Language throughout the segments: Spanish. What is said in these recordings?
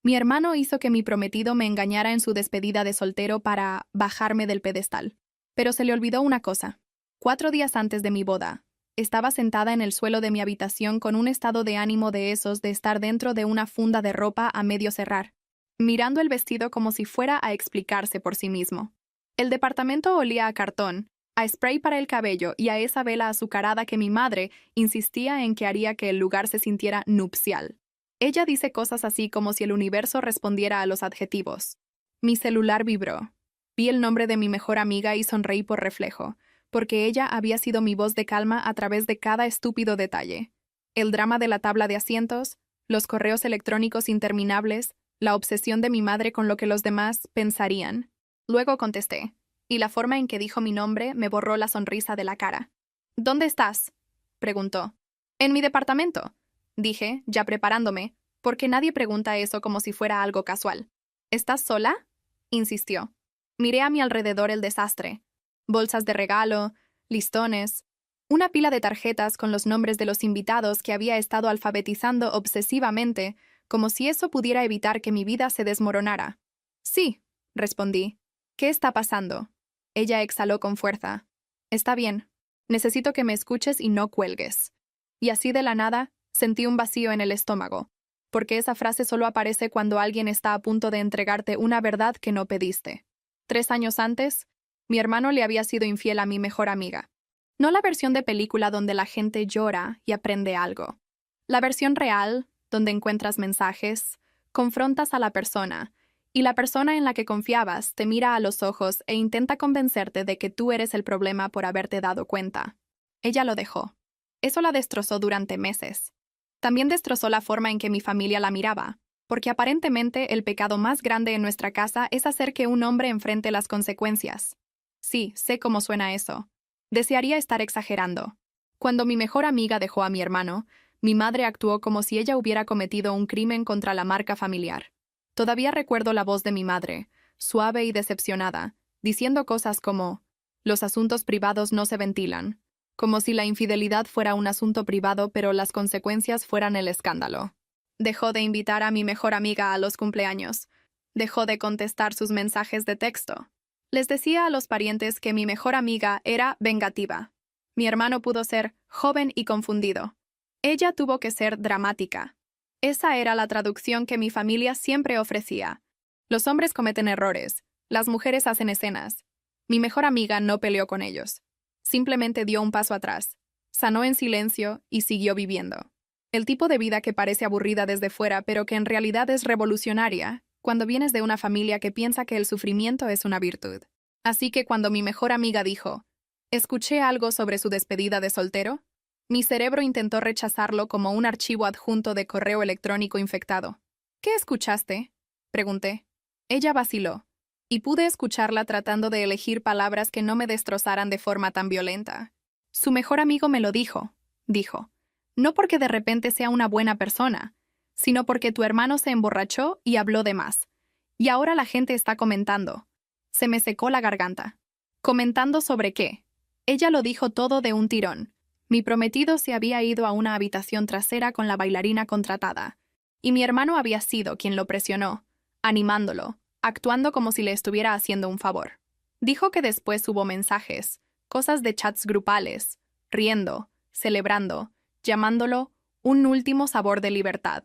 Mi hermano hizo que mi prometido me engañara en su despedida de soltero para bajarme del pedestal. Pero se le olvidó una cosa. 4 días antes de mi boda, estaba sentada en el suelo de mi habitación con un estado de ánimo de esos de estar dentro de una funda de ropa a medio cerrar, mirando el vestido como si fuera a explicarse por sí mismo. El departamento olía a cartón, a spray para el cabello y a esa vela azucarada que mi madre insistía en que haría que el lugar se sintiera nupcial. Ella dice cosas así como si el universo respondiera a los adjetivos. Mi celular vibró. Vi el nombre de mi mejor amiga y sonreí por reflejo, porque ella había sido mi voz de calma a través de cada estúpido detalle. El drama de la tabla de asientos, los correos electrónicos interminables, la obsesión de mi madre con lo que los demás pensarían. Luego contesté, y la forma en que dijo mi nombre me borró la sonrisa de la cara. ¿Dónde estás?, preguntó. En mi departamento, dije, ya preparándome, porque nadie pregunta eso como si fuera algo casual. ¿Estás sola?, insistió. Miré a mi alrededor el desastre. Bolsas de regalo, listones, una pila de tarjetas con los nombres de los invitados que había estado alfabetizando obsesivamente, como si eso pudiera evitar que mi vida se desmoronara. Sí, respondí. ¿Qué está pasando? Ella exhaló con fuerza. Está bien. Necesito que me escuches y no cuelgues. Y así de la nada, sentí un vacío en el estómago, porque esa frase solo aparece cuando alguien está a punto de entregarte una verdad que no pediste. 3 años antes, mi hermano le había sido infiel a mi mejor amiga. No la versión de película donde la gente llora y aprende algo. La versión real, donde encuentras mensajes, confrontas a la persona, y la persona en la que confiabas te mira a los ojos e intenta convencerte de que tú eres el problema por haberte dado cuenta. Ella lo dejó. Eso la destrozó durante meses. También destrozó la forma en que mi familia la miraba, porque aparentemente el pecado más grande en nuestra casa es hacer que un hombre enfrente las consecuencias. Sí, sé cómo suena eso. Desearía estar exagerando. Cuando mi mejor amiga dejó a mi hermano, mi madre actuó como si ella hubiera cometido un crimen contra la marca familiar. Todavía recuerdo la voz de mi madre, suave y decepcionada, diciendo cosas como: los asuntos privados no se ventilan, como si la infidelidad fuera un asunto privado pero las consecuencias fueran el escándalo. Dejó de invitar a mi mejor amiga a los cumpleaños. Dejó de contestar sus mensajes de texto. Les decía a los parientes que mi mejor amiga era vengativa. Mi hermano pudo ser joven y confundido. Ella tuvo que ser dramática. Esa era la traducción que mi familia siempre ofrecía. Los hombres cometen errores, las mujeres hacen escenas. Mi mejor amiga no peleó con ellos. Simplemente dio un paso atrás, sanó en silencio y siguió viviendo. El tipo de vida que parece aburrida desde fuera, pero que en realidad es revolucionaria, cuando vienes de una familia que piensa que el sufrimiento es una virtud. Así que cuando mi mejor amiga dijo, ¿escuché algo sobre su despedida de soltero?, mi cerebro intentó rechazarlo como un archivo adjunto de correo electrónico infectado. ¿Qué escuchaste?, pregunté. Ella vaciló, y pude escucharla tratando de elegir palabras que no me destrozaran de forma tan violenta. Su mejor amigo me lo dijo, dijo. No porque de repente sea una buena persona, sino porque tu hermano se emborrachó y habló de más. Y ahora la gente está comentando. Se me secó la garganta. ¿Comentando sobre qué? Ella lo dijo todo de un tirón. Mi prometido se había ido a una habitación trasera con la bailarina contratada, y mi hermano había sido quien lo presionó, animándolo, actuando como si le estuviera haciendo un favor. Dijo que después hubo mensajes, cosas de chats grupales, riendo, celebrando, llamándolo un último sabor de libertad.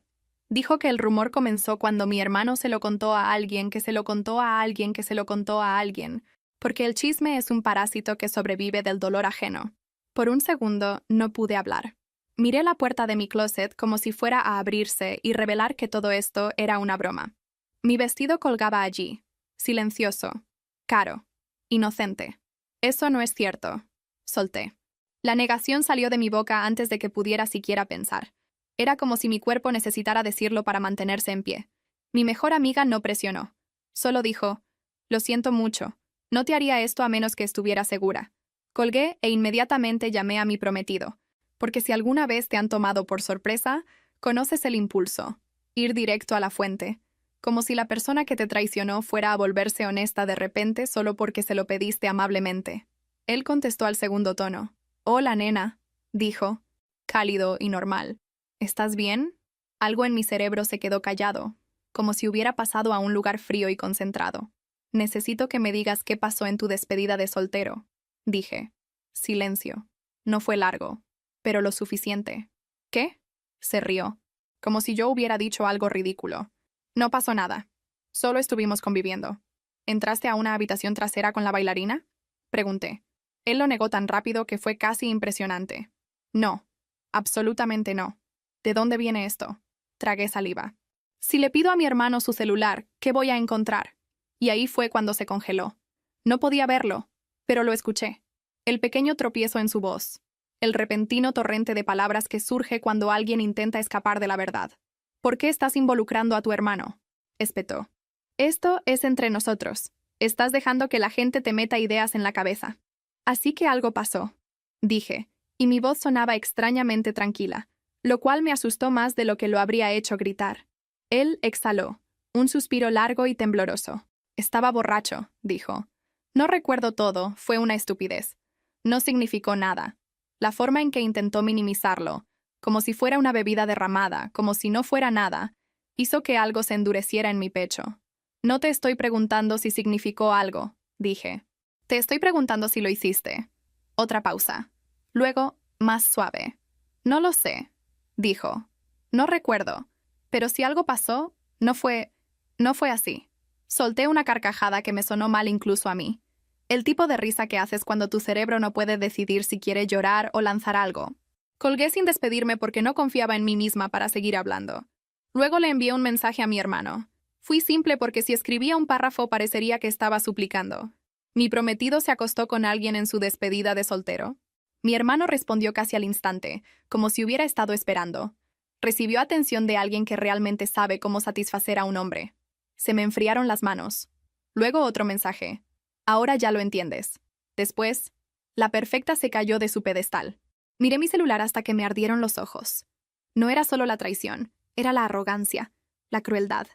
Dijo que el rumor comenzó cuando mi hermano se lo contó a alguien que se lo contó a alguien que se lo contó a alguien, porque el chisme es un parásito que sobrevive del dolor ajeno. Por un segundo no pude hablar. Miré la puerta de mi closet como si fuera a abrirse y revelar que todo esto era una broma. Mi vestido colgaba allí, silencioso, caro, inocente. Eso no es cierto, solté. La negación salió de mi boca antes de que pudiera siquiera pensar. Era como si mi cuerpo necesitara decirlo para mantenerse en pie. Mi mejor amiga no presionó. Solo dijo: lo siento mucho, no te haría esto a menos que estuviera segura. Colgué e inmediatamente llamé a mi prometido, porque si alguna vez te han tomado por sorpresa, conoces el impulso, ir directo a la fuente, como si la persona que te traicionó fuera a volverse honesta de repente solo porque se lo pediste amablemente. Él contestó al segundo tono. Hola, nena, dijo, cálido y normal. ¿Estás bien? Algo en mi cerebro se quedó callado, como si hubiera pasado a un lugar frío y concentrado. Necesito que me digas qué pasó en tu despedida de soltero, dije. Silencio. No fue largo, pero lo suficiente. ¿Qué? Se rió, como si yo hubiera dicho algo ridículo. No pasó nada. Solo estuvimos conviviendo. ¿Entraste a una habitación trasera con la bailarina? Pregunté. Él lo negó tan rápido que fue casi impresionante. No, absolutamente no. ¿De dónde viene esto? Tragué saliva. Si le pido a mi hermano su celular, ¿qué voy a encontrar? Y ahí fue cuando se congeló. No podía verlo, pero lo escuché. El pequeño tropiezo en su voz. El repentino torrente de palabras que surge cuando alguien intenta escapar de la verdad. ¿Por qué estás involucrando a tu hermano? Espetó. Esto es entre nosotros. Estás dejando que la gente te meta ideas en la cabeza. Así que algo pasó, dije, y mi voz sonaba extrañamente tranquila, lo cual me asustó más de lo que lo habría hecho gritar. Él exhaló, un suspiro largo y tembloroso. Estaba borracho, dijo. No recuerdo todo, fue una estupidez. No significó nada. La forma en que intentó minimizarlo, como si fuera una bebida derramada, como si no fuera nada, hizo que algo se endureciera en mi pecho. No te estoy preguntando si significó algo, dije. Te estoy preguntando si lo hiciste. Otra pausa. Luego, más suave. No lo sé, dijo. No recuerdo. Pero si algo pasó, no fue así. Solté una carcajada que me sonó mal incluso a mí. El tipo de risa que haces cuando tu cerebro no puede decidir si quiere llorar o lanzar algo. Colgué sin despedirme porque no confiaba en mí misma para seguir hablando. Luego le envié un mensaje a mi hermano. Fui simple porque si escribía un párrafo parecería que estaba suplicando. ¿Mi prometido se acostó con alguien en su despedida de soltero? Mi hermano respondió casi al instante, como si hubiera estado esperando. Recibió atención de alguien que realmente sabe cómo satisfacer a un hombre. Se me enfriaron las manos. Luego otro mensaje. Ahora ya lo entiendes. Después, la perfecta se cayó de su pedestal. Miré mi celular hasta que me ardieron los ojos. No era solo la traición, era la arrogancia, la crueldad.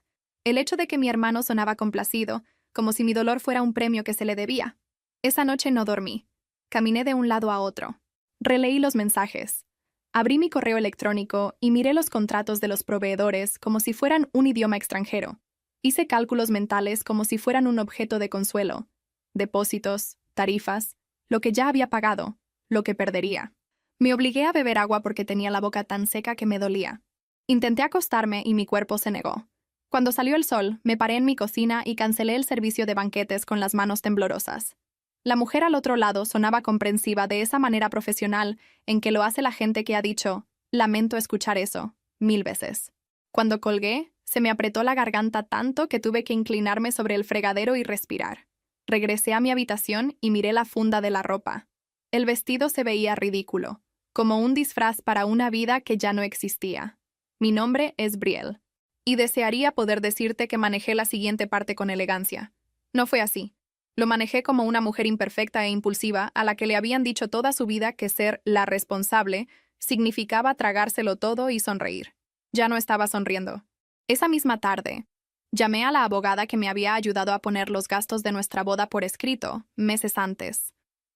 El hecho de que mi hermano sonaba complacido, como si mi dolor fuera un premio que se le debía. Esa noche no dormí. Caminé de un lado a otro. Releí los mensajes. Abrí mi correo electrónico y miré los contratos de los proveedores como si fueran un idioma extranjero. Hice cálculos mentales como si fueran un objeto de consuelo. Depósitos, tarifas, lo que ya había pagado, lo que perdería. Me obligué a beber agua porque tenía la boca tan seca que me dolía. Intenté acostarme y mi cuerpo se negó. Cuando salió el sol, me paré en mi cocina y cancelé el servicio de banquetes con las manos temblorosas. La mujer al otro lado sonaba comprensiva de esa manera profesional en que lo hace la gente que ha dicho, lamento escuchar eso, 1000 veces. Cuando colgué, se me apretó la garganta tanto que tuve que inclinarme sobre el fregadero y respirar. Regresé a mi habitación y miré la funda de la ropa. El vestido se veía ridículo, como un disfraz para una vida que ya no existía. Mi nombre es Brielle. Y desearía poder decirte que manejé la siguiente parte con elegancia. No fue así. Lo manejé como una mujer imperfecta e impulsiva a la que le habían dicho toda su vida que ser la responsable significaba tragárselo todo y sonreír. Ya no estaba sonriendo. Esa misma tarde, llamé a la abogada que me había ayudado a poner los gastos de nuestra boda por escrito, meses antes.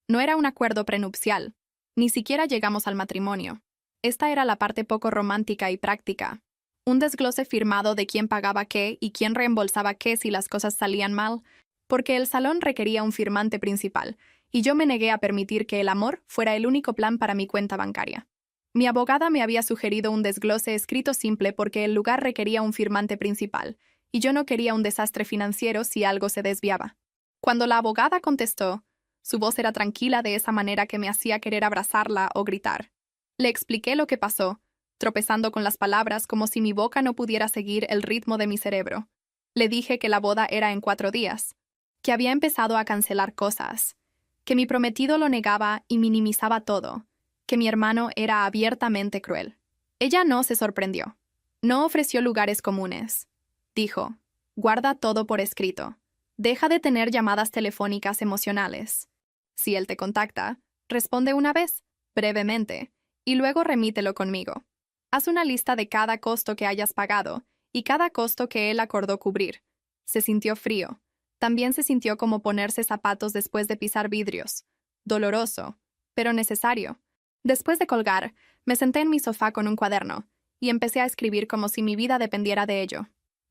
No era un acuerdo prenupcial. Ni siquiera llegamos al matrimonio. Esta era la parte poco romántica y práctica. Un desglose firmado de quién pagaba qué y quién reembolsaba qué si las cosas salían mal, porque el salón requería un firmante principal, y yo me negué a permitir que el amor fuera el único plan para mi cuenta bancaria. Mi abogada me había sugerido un desglose escrito simple porque el lugar requería un firmante principal, y yo no quería un desastre financiero si algo se desviaba. Cuando la abogada contestó, su voz era tranquila de esa manera que me hacía querer abrazarla o gritar. Le expliqué lo que pasó, tropezando con las palabras como si mi boca no pudiera seguir el ritmo de mi cerebro. Le dije que la boda era en 4 días, que había empezado a cancelar cosas, que mi prometido lo negaba y minimizaba todo, que mi hermano era abiertamente cruel. Ella no se sorprendió. No ofreció lugares comunes. Dijo, guarda todo por escrito. Deja de tener llamadas telefónicas emocionales. Si él te contacta, responde una vez, brevemente, y luego remítelo conmigo. Haz una lista de cada costo que hayas pagado y cada costo que él acordó cubrir. Se sintió frío. También se sintió como ponerse zapatos después de pisar vidrios. Doloroso, pero necesario. Después de colgar, me senté en mi sofá con un cuaderno y empecé a escribir como si mi vida dependiera de ello.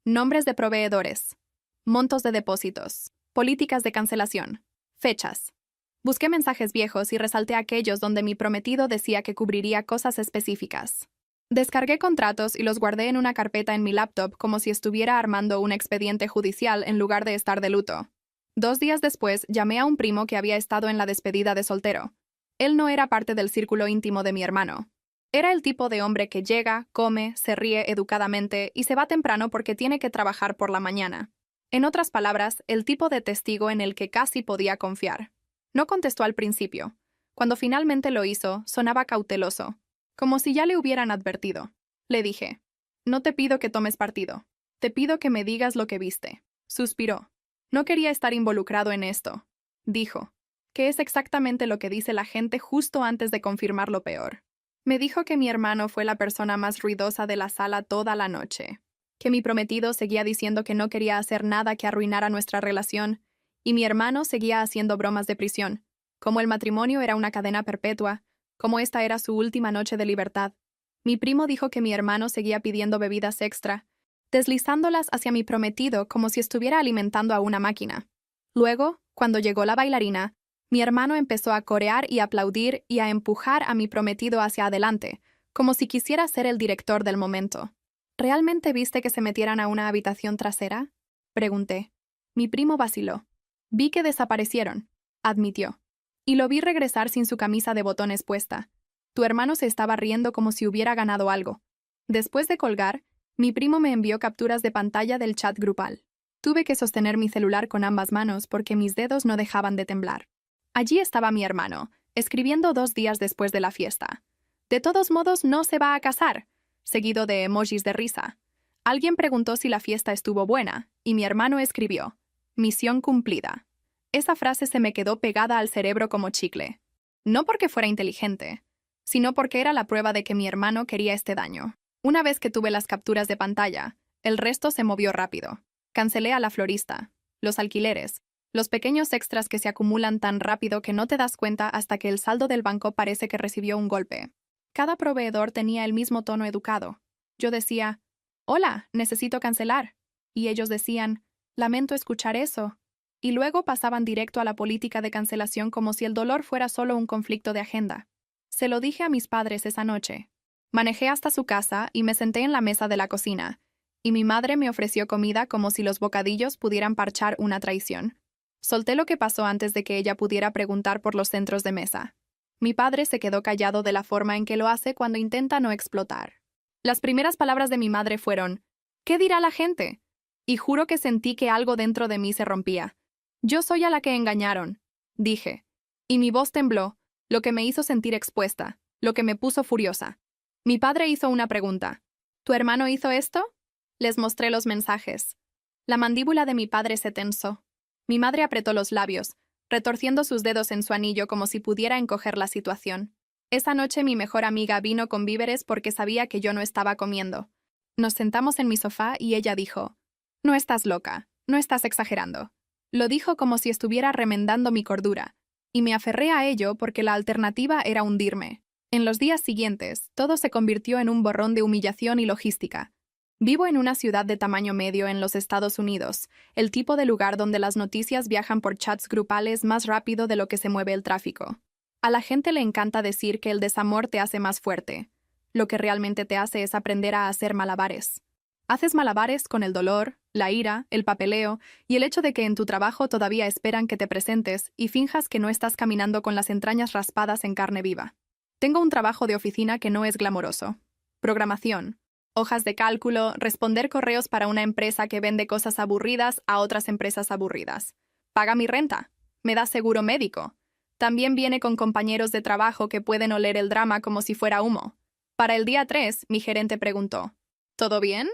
nombres de proveedores, montos de depósitos, políticas de cancelación, fechas. Busqué mensajes viejos y resalté aquellos donde mi prometido decía que cubriría cosas específicas. Descargué contratos y los guardé en una carpeta en mi laptop como si estuviera armando un expediente judicial en lugar de estar de luto. 2 días después, llamé a un primo que había estado en la despedida de soltero. Él no era parte del círculo íntimo de mi hermano. Era el tipo de hombre que llega, come, se ríe educadamente y se va temprano porque tiene que trabajar por la mañana. En otras palabras, el tipo de testigo en el que casi podía confiar. No contestó al principio. Cuando finalmente lo hizo, sonaba cauteloso, como si ya le hubieran advertido. Le dije, no te pido que tomes partido. Te pido que me digas lo que viste. Suspiró. No quería estar involucrado en esto. Dijo, que es exactamente lo que dice la gente justo antes de confirmar lo peor. Me dijo que mi hermano fue la persona más ruidosa de la sala toda la noche, que mi prometido seguía diciendo que no quería hacer nada que arruinara nuestra relación, y mi hermano seguía haciendo bromas de prisión, como el matrimonio era una cadena perpetua, como esta era su última noche de libertad. Mi primo dijo que mi hermano seguía pidiendo bebidas extra, deslizándolas hacia mi prometido como si estuviera alimentando a una máquina. Luego, cuando llegó la bailarina, mi hermano empezó a corear y aplaudir y a empujar a mi prometido hacia adelante, como si quisiera ser el director del momento. ¿Realmente viste que se metieran a una habitación trasera? Pregunté. Mi primo vaciló. Vi que desaparecieron, admitió. Y lo vi regresar sin su camisa de botones puesta. Tu hermano se estaba riendo como si hubiera ganado algo. Después de colgar, mi primo me envió capturas de pantalla del chat grupal. Tuve que sostener mi celular con ambas manos porque mis dedos no dejaban de temblar. Allí estaba mi hermano, escribiendo 2 días después de la fiesta. De todos modos, no se va a casar, seguido de emojis de risa. Alguien preguntó si la fiesta estuvo buena, y mi hermano escribió, misión cumplida. Esa frase se me quedó pegada al cerebro como chicle. No porque fuera inteligente, sino porque era la prueba de que mi hermano quería este daño. Una vez que tuve las capturas de pantalla, el resto se movió rápido. Cancelé a la florista, los alquileres, los pequeños extras que se acumulan tan rápido que no te das cuenta hasta que el saldo del banco parece que recibió un golpe. Cada proveedor tenía el mismo tono educado. Yo decía, hola, necesito cancelar. Y ellos decían, lamento escuchar eso. Y luego pasaban directo a la política de cancelación como si el dolor fuera solo un conflicto de agenda. Se lo dije a mis padres esa noche. Manejé hasta su casa y me senté en la mesa de la cocina, y mi madre me ofreció comida como si los bocadillos pudieran parchar una traición. Solté lo que pasó antes de que ella pudiera preguntar por los centros de mesa. Mi padre se quedó callado de la forma en que lo hace cuando intenta no explotar. Las primeras palabras de mi madre fueron, ¿qué dirá la gente? Y juro que sentí que algo dentro de mí se rompía. Yo soy a la que engañaron, dije. Y mi voz tembló, lo que me hizo sentir expuesta, lo que me puso furiosa. Mi padre hizo una pregunta. ¿Tu hermano hizo esto? Les mostré los mensajes. La mandíbula de mi padre se tensó. Mi madre apretó los labios, retorciendo sus dedos en su anillo como si pudiera encoger la situación. Esa noche mi mejor amiga vino con víveres porque sabía que yo no estaba comiendo. Nos sentamos en mi sofá y ella dijo, no estás loca, no estás exagerando. Lo dijo como si estuviera remendando mi cordura, y me aferré a ello porque la alternativa era hundirme. En los días siguientes, todo se convirtió en un borrón de humillación y logística. Vivo en una ciudad de tamaño medio en los Estados Unidos, el tipo de lugar donde las noticias viajan por chats grupales más rápido de lo que se mueve el tráfico. A la gente le encanta decir que el desamor te hace más fuerte. Lo que realmente te hace es aprender a hacer malabares. Haces malabares con el dolor, la ira, el papeleo y el hecho de que en tu trabajo todavía esperan que te presentes y finjas que no estás caminando con las entrañas raspadas en carne viva. Tengo un trabajo de oficina que no es glamoroso. Programación, hojas de cálculo, responder correos para una empresa que vende cosas aburridas a otras empresas aburridas. Paga mi renta. Me da seguro médico. También viene con compañeros de trabajo que pueden oler el drama como si fuera humo. Para el día 3, mi gerente preguntó, ¿todo bien?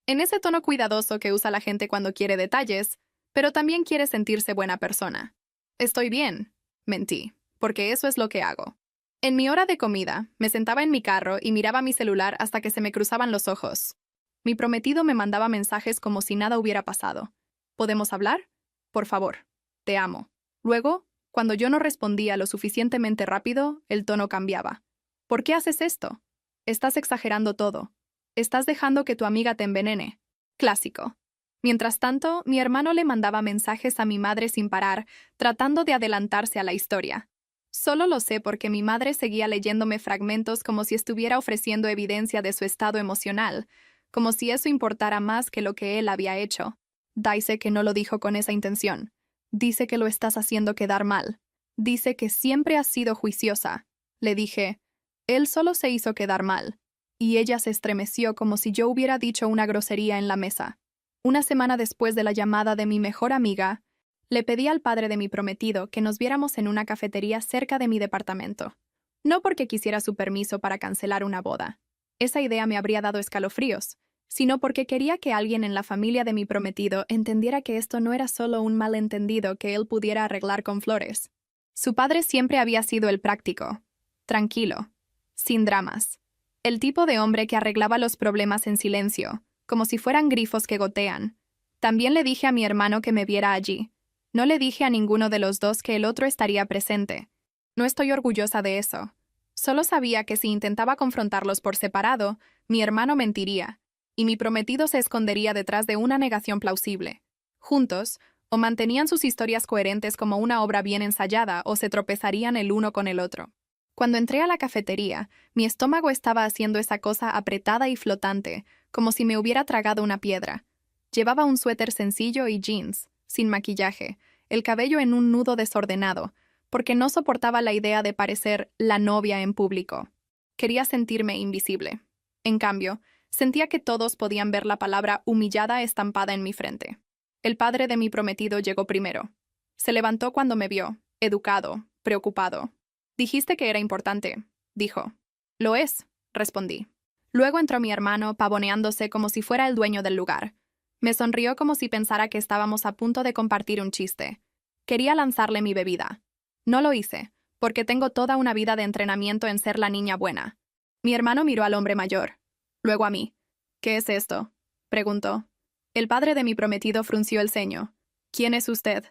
En ese tono cuidadoso que usa la gente cuando quiere detalles, pero también quiere sentirse buena persona. Estoy bien, mentí, porque eso es lo que hago. En mi hora de comida, me sentaba en mi carro y miraba mi celular hasta que se me cruzaban los ojos. Mi prometido me mandaba mensajes como si nada hubiera pasado. ¿Podemos hablar? Por favor. Te amo. Luego, cuando yo no respondía lo suficientemente rápido, el tono cambiaba. ¿Por qué haces esto? Estás exagerando todo. Estás dejando que tu amiga te envenene. Clásico. Mientras tanto, mi hermano le mandaba mensajes a mi madre sin parar, tratando de adelantarse a la historia. Solo lo sé porque mi madre seguía leyéndome fragmentos como si estuviera ofreciendo evidencia de su estado emocional, como si eso importara más que lo que él había hecho. Dice que no lo dijo con esa intención. Dice que lo estás haciendo quedar mal. Dice que siempre has sido juiciosa. Le dije, él solo se hizo quedar mal. Y ella se estremeció como si yo hubiera dicho una grosería en la mesa. Una semana después de la llamada de mi mejor amiga, le pedí al padre de mi prometido que nos viéramos en una cafetería cerca de mi departamento. No porque quisiera su permiso para cancelar una boda. Esa idea me habría dado escalofríos, sino porque quería que alguien en la familia de mi prometido entendiera que esto no era solo un malentendido que él pudiera arreglar con flores. Su padre siempre había sido el práctico, tranquilo, sin dramas. El tipo de hombre que arreglaba los problemas en silencio, como si fueran grifos que gotean. También le dije a mi hermano que me viera allí. No le dije a ninguno de los dos que el otro estaría presente. No estoy orgullosa de eso. Solo sabía que si intentaba confrontarlos por separado, mi hermano mentiría, y mi prometido se escondería detrás de una negación plausible. Juntos, o mantenían sus historias coherentes como una obra bien ensayada, o se tropezarían el uno con el otro. Cuando entré a la cafetería, mi estómago estaba haciendo esa cosa apretada y flotante, como si me hubiera tragado una piedra. Llevaba un suéter sencillo y jeans, sin maquillaje, el cabello en un nudo desordenado, porque no soportaba la idea de parecer la novia en público. Quería sentirme invisible. En cambio, sentía que todos podían ver la palabra humillada estampada en mi frente. El padre de mi prometido llegó primero. Se levantó cuando me vio, educado, preocupado. «Dijiste que era importante», dijo. «Lo es», respondí. Luego entró mi hermano, pavoneándose como si fuera el dueño del lugar. Me sonrió como si pensara que estábamos a punto de compartir un chiste. Quería lanzarle mi bebida. No lo hice, porque tengo toda una vida de entrenamiento en ser la niña buena. Mi hermano miró al hombre mayor. Luego a mí. «¿Qué es esto?», preguntó. El padre de mi prometido frunció el ceño. «¿Quién es usted?»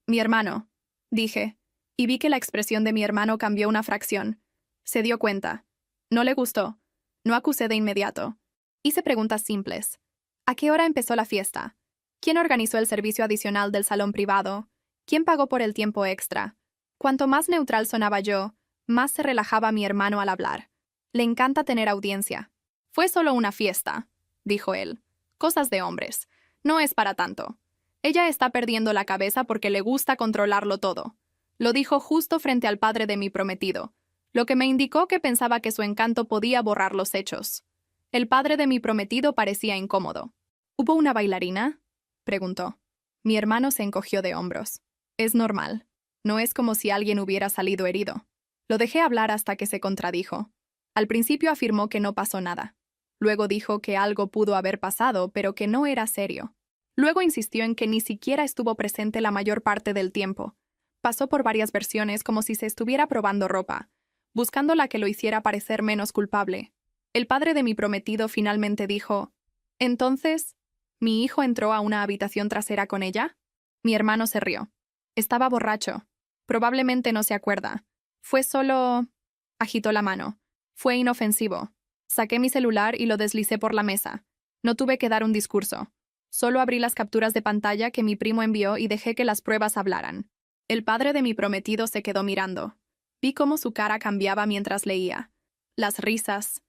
«Mi hermano», dije, y vi que la expresión de mi hermano cambió una fracción. Se dio cuenta. No le gustó. No acusé de inmediato. Hice preguntas simples. ¿A qué hora empezó la fiesta? ¿Quién organizó el servicio adicional del salón privado? ¿Quién pagó por el tiempo extra? Cuanto más neutral sonaba yo, más se relajaba mi hermano al hablar. Le encanta tener audiencia. «Fue solo una fiesta», dijo él. «Cosas de hombres. No es para tanto. Ella está perdiendo la cabeza porque le gusta controlarlo todo». Lo dijo justo frente al padre de mi prometido, lo que me indicó que pensaba que su encanto podía borrar los hechos. El padre de mi prometido parecía incómodo. «¿Hubo una bailarina?», preguntó. Mi hermano se encogió de hombros. «Es normal. No es como si alguien hubiera salido herido». Lo dejé hablar hasta que se contradijo. Al principio afirmó que no pasó nada. Luego dijo que algo pudo haber pasado, pero que no era serio. Luego insistió en que ni siquiera estuvo presente la mayor parte del tiempo. Pasó por varias versiones como si se estuviera probando ropa, buscando la que lo hiciera parecer menos culpable. El padre de mi prometido finalmente dijo: «Entonces, ¿mi hijo entró a una habitación trasera con ella?». Mi hermano se rió. Estaba borracho. Probablemente no se acuerda. Fue solo... Agitó la mano. Fue inofensivo. Saqué mi celular y lo deslicé por la mesa. No tuve que dar un discurso. Solo abrí las capturas de pantalla que mi primo envió y dejé que las pruebas hablaran. El padre de mi prometido se quedó mirando. Vi cómo su cara cambiaba mientras leía. Las risas.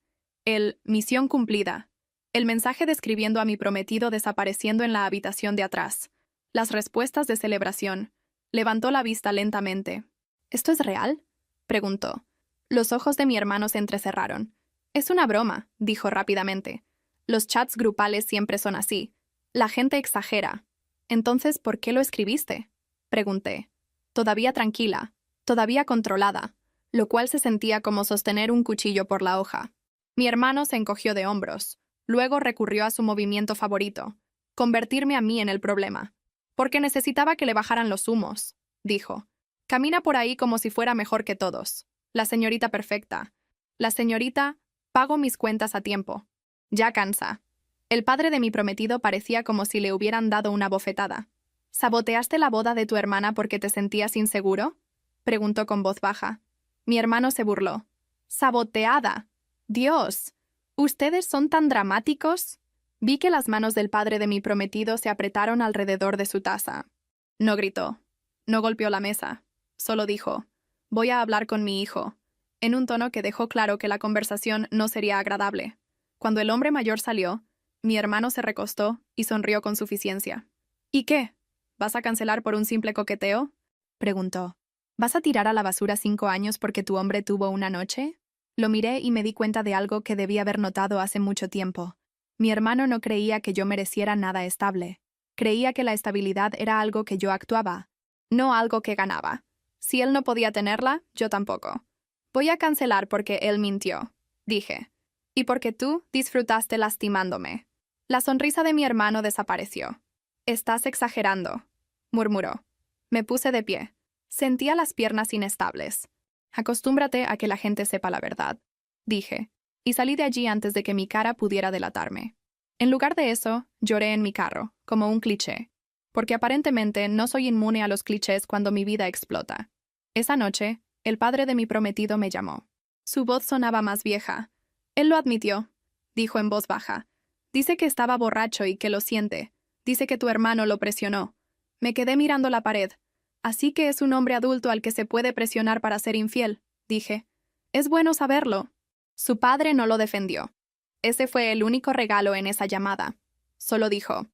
El «misión cumplida». El mensaje describiendo a mi prometido desapareciendo en la habitación de atrás. Las respuestas de celebración. Levantó la vista lentamente. «¿Esto es real?», preguntó. Los ojos de mi hermano se entrecerraron. «Es una broma», dijo rápidamente. «Los chats grupales siempre son así. La gente exagera». «Entonces, ¿por qué lo escribiste?», pregunté. Todavía tranquila, todavía controlada, lo cual se sentía como sostener un cuchillo por la hoja. Mi hermano se encogió de hombros. Luego recurrió a su movimiento favorito, convertirme a mí en el problema. «Porque necesitaba que le bajaran los humos», dijo. «Camina por ahí como si fuera mejor que todos. La señorita perfecta. La señorita, pago mis cuentas a tiempo. Ya cansa». El padre de mi prometido parecía como si le hubieran dado una bofetada. «¿Saboteaste la boda de tu hermana porque te sentías inseguro?», preguntó con voz baja. Mi hermano se burló. «¿Saboteada? Dios, ¿ustedes son tan dramáticos?». Vi que las manos del padre de mi prometido se apretaron alrededor de su taza. No gritó, no golpeó la mesa, solo dijo, «Voy a hablar con mi hijo», en un tono que dejó claro que la conversación no sería agradable. Cuando el hombre mayor salió, mi hermano se recostó y sonrió con suficiencia. «¿Y qué? ¿Vas a cancelar por un simple coqueteo?», preguntó. «¿Vas a tirar a la basura 5 años porque tu hombre tuvo una noche?». Lo miré y me di cuenta de algo que debí haber notado hace mucho tiempo. Mi hermano no creía que yo mereciera nada estable. Creía que la estabilidad era algo que yo actuaba, no algo que ganaba. Si él no podía tenerla, yo tampoco. «Voy a cancelar porque él mintió», dije. «Y porque tú disfrutaste lastimándome». La sonrisa de mi hermano desapareció. «Estás exagerando», murmuró. Me puse de pie. Sentía las piernas inestables. «Acostúmbrate a que la gente sepa la verdad», dije, y salí de allí antes de que mi cara pudiera delatarme. En lugar de eso, lloré en mi carro, como un cliché, porque aparentemente no soy inmune a los clichés cuando mi vida explota. Esa noche, el padre de mi prometido me llamó. Su voz sonaba más vieja. «Él lo admitió», dijo en voz baja. «Dice que estaba borracho y que lo siente. Dice que tu hermano lo presionó». Me quedé mirando la pared. «Así que es un hombre adulto al que se puede presionar para ser infiel», dije. «Es bueno saberlo». Su padre no lo defendió. Ese fue el único regalo en esa llamada. Solo dijo,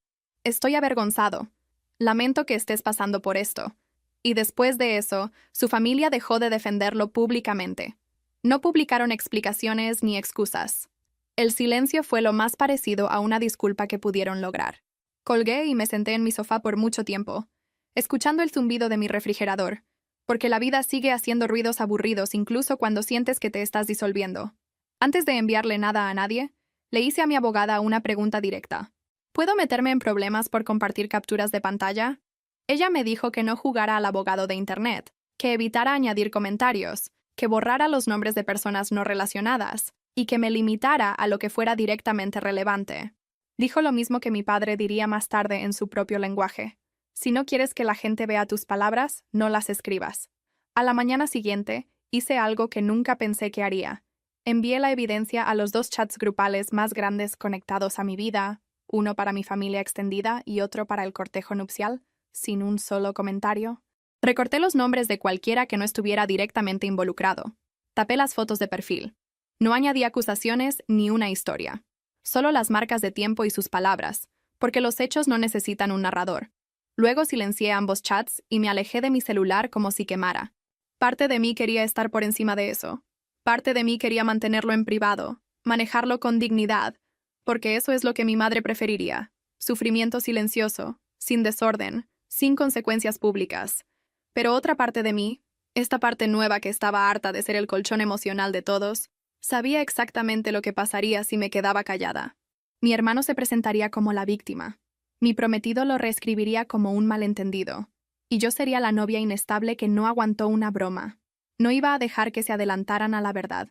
«Estoy avergonzado. Lamento que estés pasando por esto». Y después de eso, su familia dejó de defenderlo públicamente. No publicaron explicaciones ni excusas. El silencio fue lo más parecido a una disculpa que pudieron lograr. Colgué y me senté en mi sofá por mucho tiempo, escuchando el zumbido de mi refrigerador, porque la vida sigue haciendo ruidos aburridos incluso cuando sientes que te estás disolviendo. Antes de enviarle nada a nadie, le hice a mi abogada una pregunta directa. ¿Puedo meterme en problemas por compartir capturas de pantalla? Ella me dijo que no jugara al abogado de Internet, que evitara añadir comentarios, que borrara los nombres de personas no relacionadas y que me limitara a lo que fuera directamente relevante. Dijo lo mismo que mi padre diría más tarde en su propio lenguaje. Si no quieres que la gente vea tus palabras, no las escribas. A la mañana siguiente, hice algo que nunca pensé que haría. Envié la evidencia a los 2 chats grupales más grandes conectados a mi vida, uno para mi familia extendida y otro para el cortejo nupcial, sin un solo comentario. Recorté los nombres de cualquiera que no estuviera directamente involucrado. Tapé las fotos de perfil. No añadí acusaciones ni una historia. Solo las marcas de tiempo y sus palabras, porque los hechos no necesitan un narrador. Luego silencié ambos chats y me alejé de mi celular como si quemara. Parte de mí quería estar por encima de eso. Parte de mí quería mantenerlo en privado, manejarlo con dignidad, porque eso es lo que mi madre preferiría. Sufrimiento silencioso, sin desorden, sin consecuencias públicas. Pero otra parte de mí, esta parte nueva que estaba harta de ser el colchón emocional de todos, sabía exactamente lo que pasaría si me quedaba callada. Mi hermano se presentaría como la víctima. Mi prometido lo reescribiría como un malentendido. Y yo sería la novia inestable que no aguantó una broma. No iba a dejar que se adelantaran a la verdad.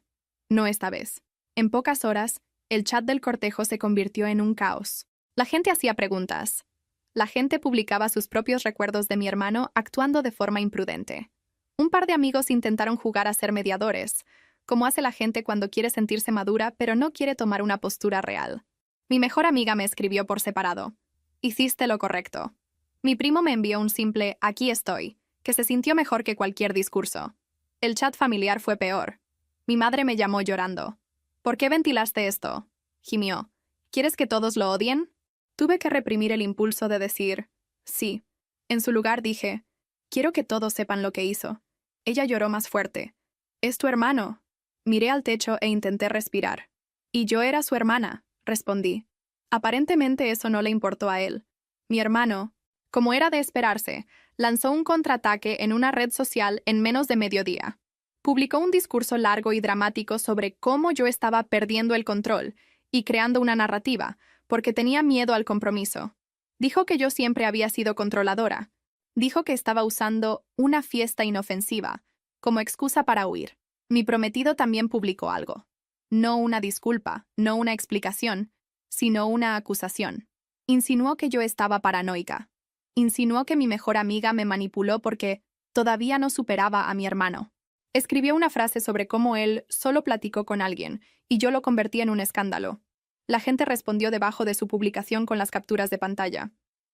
No esta vez. En pocas horas, el chat del cortejo se convirtió en un caos. La gente hacía preguntas. La gente publicaba sus propios recuerdos de mi hermano actuando de forma imprudente. Un par de amigos intentaron jugar a ser mediadores, como hace la gente cuando quiere sentirse madura pero no quiere tomar una postura real. Mi mejor amiga me escribió por separado. «Hiciste lo correcto». Mi primo me envió un simple «aquí estoy», que se sintió mejor que cualquier discurso. El chat familiar fue peor. Mi madre me llamó llorando. «¿Por qué ventilaste esto?», gimió. «¿Quieres que todos lo odien?». Tuve que reprimir el impulso de decir «sí». En su lugar dije «quiero que todos sepan lo que hizo». Ella lloró más fuerte. «Es tu hermano». Miré al techo e intenté respirar. «Y yo era su hermana», respondí. Aparentemente eso no le importó a él. Mi hermano, como era de esperarse, lanzó un contraataque en una red social en menos de mediodía. Publicó un discurso largo y dramático sobre cómo yo estaba perdiendo el control y creando una narrativa, porque tenía miedo al compromiso. Dijo que yo siempre había sido controladora. Dijo que estaba usando una fiesta inofensiva como excusa para huir. Mi prometido también publicó algo. No una disculpa, no una explicación, sino una acusación. Insinuó que yo estaba paranoica. Insinuó que mi mejor amiga me manipuló porque todavía no superaba a mi hermano. Escribió una frase sobre cómo él solo platicó con alguien y yo lo convertí en un escándalo. La gente respondió debajo de su publicación con las capturas de pantalla.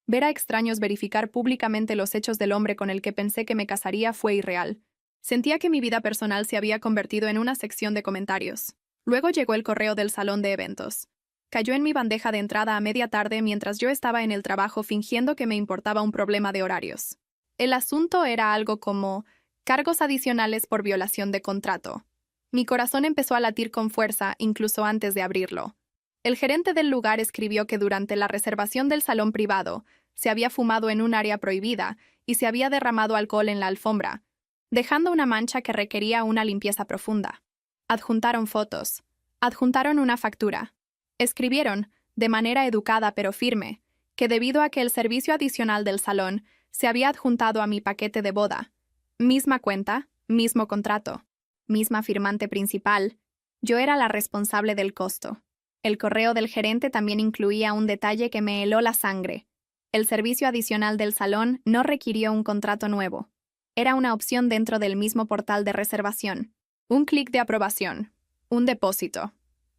Ver a extraños verificar públicamente los hechos del hombre con el que pensé que me casaría fue irreal. Sentía que mi vida personal se había convertido en una sección de comentarios. Luego llegó el correo del salón de eventos. Cayó en mi bandeja de entrada a media tarde mientras yo estaba en el trabajo fingiendo que me importaba un problema de horarios. El asunto era algo como cargos adicionales por violación de contrato. Mi corazón empezó a latir con fuerza incluso antes de abrirlo. El gerente del lugar escribió que durante la reservación del salón privado se había fumado en un área prohibida y se había derramado alcohol en la alfombra, dejando una mancha que requería una limpieza profunda. Adjuntaron fotos. Adjuntaron una factura. Escribieron, de manera educada pero firme, que debido a que el servicio adicional del salón se había adjuntado a mi paquete de boda, misma cuenta, mismo contrato, misma firmante principal, yo era la responsable del costo. El correo del gerente también incluía un detalle que me heló la sangre. El servicio adicional del salón no requirió un contrato nuevo. Era una opción dentro del mismo portal de reservación. Un clic de aprobación. Un depósito.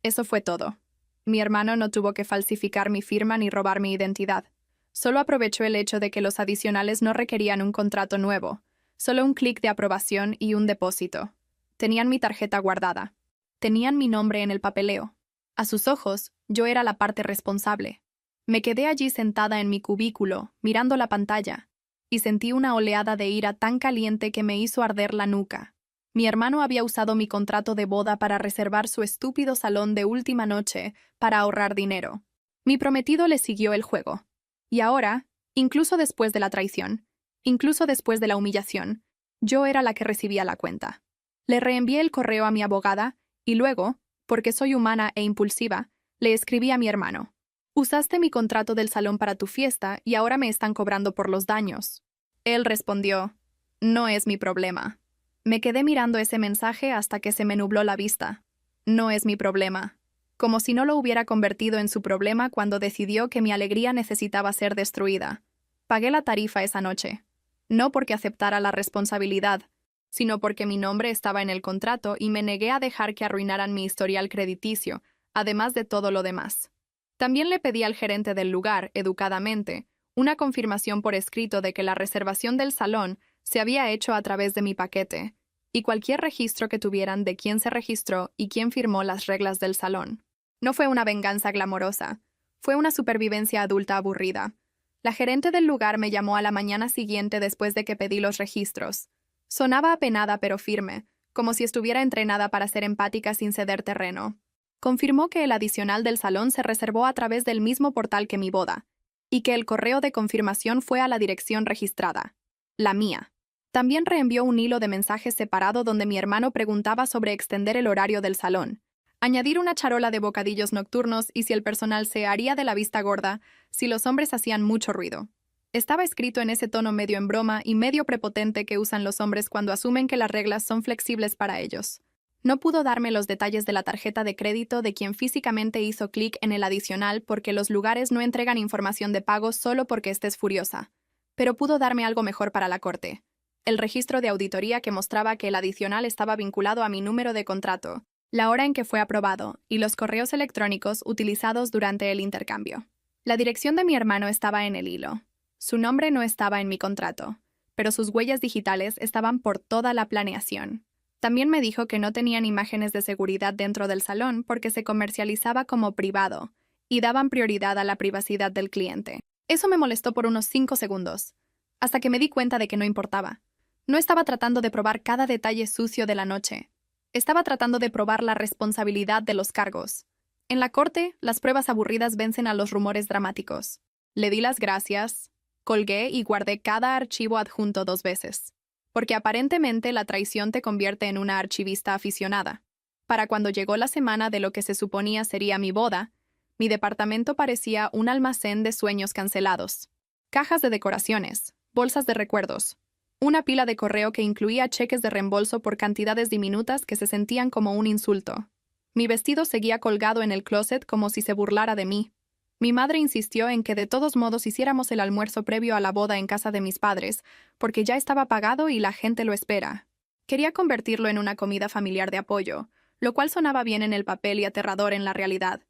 Eso fue todo. Mi hermano no tuvo que falsificar mi firma ni robar mi identidad. Solo aprovechó el hecho de que los adicionales no requerían un contrato nuevo. Solo un clic de aprobación y un depósito. Tenían mi tarjeta guardada. Tenían mi nombre en el papeleo. A sus ojos, yo era la parte responsable. Me quedé allí sentada en mi cubículo, mirando la pantalla, y sentí una oleada de ira tan caliente que me hizo arder la nuca. Mi hermano había usado mi contrato de boda para reservar su estúpido salón de última noche para ahorrar dinero. Mi prometido le siguió el juego. Y ahora, incluso después de la traición, incluso después de la humillación, yo era la que recibía la cuenta. Le reenvié el correo a mi abogada y luego, porque soy humana e impulsiva, le escribí a mi hermano. Usaste mi contrato del salón para tu fiesta y ahora me están cobrando por los daños. Él respondió, no es mi problema. Me quedé mirando ese mensaje hasta que se me nubló la vista. No es mi problema. Como si no lo hubiera convertido en su problema cuando decidió que mi alegría necesitaba ser destruida. Pagué la tarifa esa noche. No porque aceptara la responsabilidad, sino porque mi nombre estaba en el contrato y me negué a dejar que arruinaran mi historial crediticio, además de todo lo demás. También le pedí al gerente del lugar, educadamente, una confirmación por escrito de que la reservación del salón se había hecho a través de mi paquete, y cualquier registro que tuvieran de quién se registró y quién firmó las reglas del salón. No fue una venganza glamorosa, fue una supervivencia adulta aburrida. La gerente del lugar me llamó a la mañana siguiente después de que pedí los registros. Sonaba apenada pero firme, como si estuviera entrenada para ser empática sin ceder terreno. Confirmó que el adicional del salón se reservó a través del mismo portal que mi boda, y que el correo de confirmación fue a la dirección registrada, la mía. También reenvió un hilo de mensajes separado donde mi hermano preguntaba sobre extender el horario del salón, añadir una charola de bocadillos nocturnos y si el personal se haría de la vista gorda si los hombres hacían mucho ruido. Estaba escrito en ese tono medio en broma y medio prepotente que usan los hombres cuando asumen que las reglas son flexibles para ellos. No pudo darme los detalles de la tarjeta de crédito de quien físicamente hizo clic en el adicional porque los lugares no entregan información de pago solo porque estés furiosa. Pero pudo darme algo mejor para la corte. El registro de auditoría que mostraba que el adicional estaba vinculado a mi número de contrato, la hora en que fue aprobado y los correos electrónicos utilizados durante el intercambio. La dirección de mi hermano estaba en el hilo. Su nombre no estaba en mi contrato, pero sus huellas digitales estaban por toda la planeación. También me dijo que no tenían imágenes de seguridad dentro del salón porque se comercializaba como privado y daban prioridad a la privacidad del cliente. Eso me molestó por unos 5 segundos, hasta que me di cuenta de que no importaba. No estaba tratando de probar cada detalle sucio de la noche. Estaba tratando de probar la responsabilidad de los cargos. En la corte, las pruebas aburridas vencen a los rumores dramáticos. Le di las gracias, colgué y guardé cada archivo adjunto 2 veces. Porque aparentemente la traición te convierte en una archivista aficionada. Para cuando llegó la semana de lo que se suponía sería mi boda, mi departamento parecía un almacén de sueños cancelados. Cajas de decoraciones, bolsas de recuerdos, una pila de correo que incluía cheques de reembolso por cantidades diminutas que se sentían como un insulto. Mi vestido seguía colgado en el closet como si se burlara de mí. Mi madre insistió en que de todos modos hiciéramos el almuerzo previo a la boda en casa de mis padres, porque ya estaba pagado y la gente lo espera. Quería convertirlo en una comida familiar de apoyo, lo cual sonaba bien en el papel y aterrador en la realidad.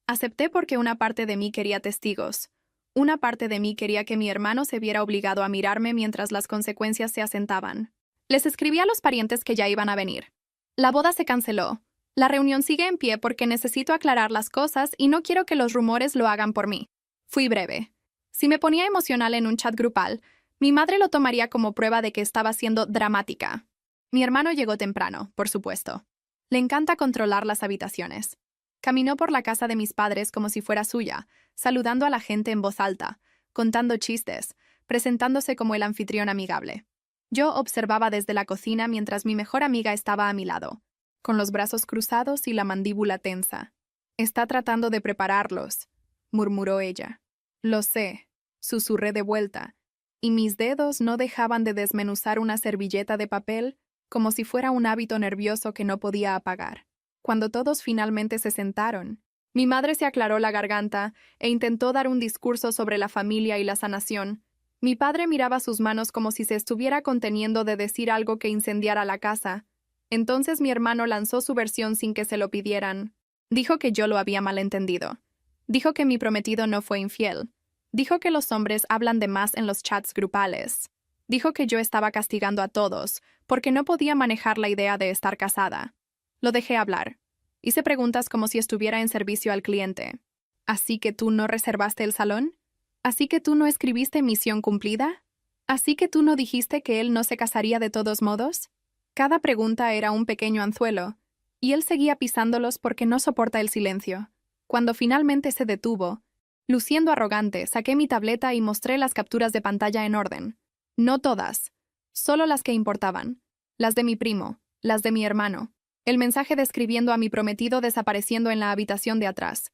Acepté porque una parte de mí quería testigos. Una parte de mí quería que mi hermano se viera obligado a mirarme mientras las consecuencias se asentaban. Les escribí a los parientes que ya iban a venir. La boda se canceló. La reunión sigue en pie porque necesito aclarar las cosas y no quiero que los rumores lo hagan por mí. Fui breve. Si me ponía emocional en un chat grupal, mi madre lo tomaría como prueba de que estaba siendo dramática. Mi hermano llegó temprano, por supuesto. Le encanta controlar las habitaciones. Caminó por la casa de mis padres como si fuera suya, saludando a la gente en voz alta, contando chistes, presentándose como el anfitrión amigable. Yo observaba desde la cocina mientras mi mejor amiga estaba a mi lado, con los brazos cruzados y la mandíbula tensa. «Está tratando de prepararlos», murmuró ella. «Lo sé», susurré de vuelta, y mis dedos no dejaban de desmenuzar una servilleta de papel como si fuera un hábito nervioso que no podía apagar. Cuando todos finalmente se sentaron, mi madre se aclaró la garganta e intentó dar un discurso sobre la familia y la sanación. Mi padre miraba sus manos como si se estuviera conteniendo de decir algo que incendiara la casa. Entonces mi hermano lanzó su versión sin que se lo pidieran. Dijo que yo lo había malentendido. Dijo que mi prometido no fue infiel. Dijo que los hombres hablan de más en los chats grupales. Dijo que yo estaba castigando a todos, porque no podía manejar la idea de estar casada. Lo dejé hablar. Hice preguntas como si estuviera en servicio al cliente. ¿Así que tú no reservaste el salón? ¿Así que tú no escribiste misión cumplida? ¿Así que tú no dijiste que él no se casaría de todos modos? Cada pregunta era un pequeño anzuelo, y él seguía pisándolos porque no soporta el silencio. Cuando finalmente se detuvo, luciendo arrogante, saqué mi tableta y mostré las capturas de pantalla en orden. No todas, solo las que importaban. Las de mi primo, las de mi hermano. El mensaje describiendo a mi prometido desapareciendo en la habitación de atrás.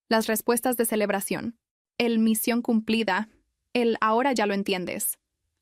Las respuestas de celebración. El misión cumplida. El ahora ya lo entiendes.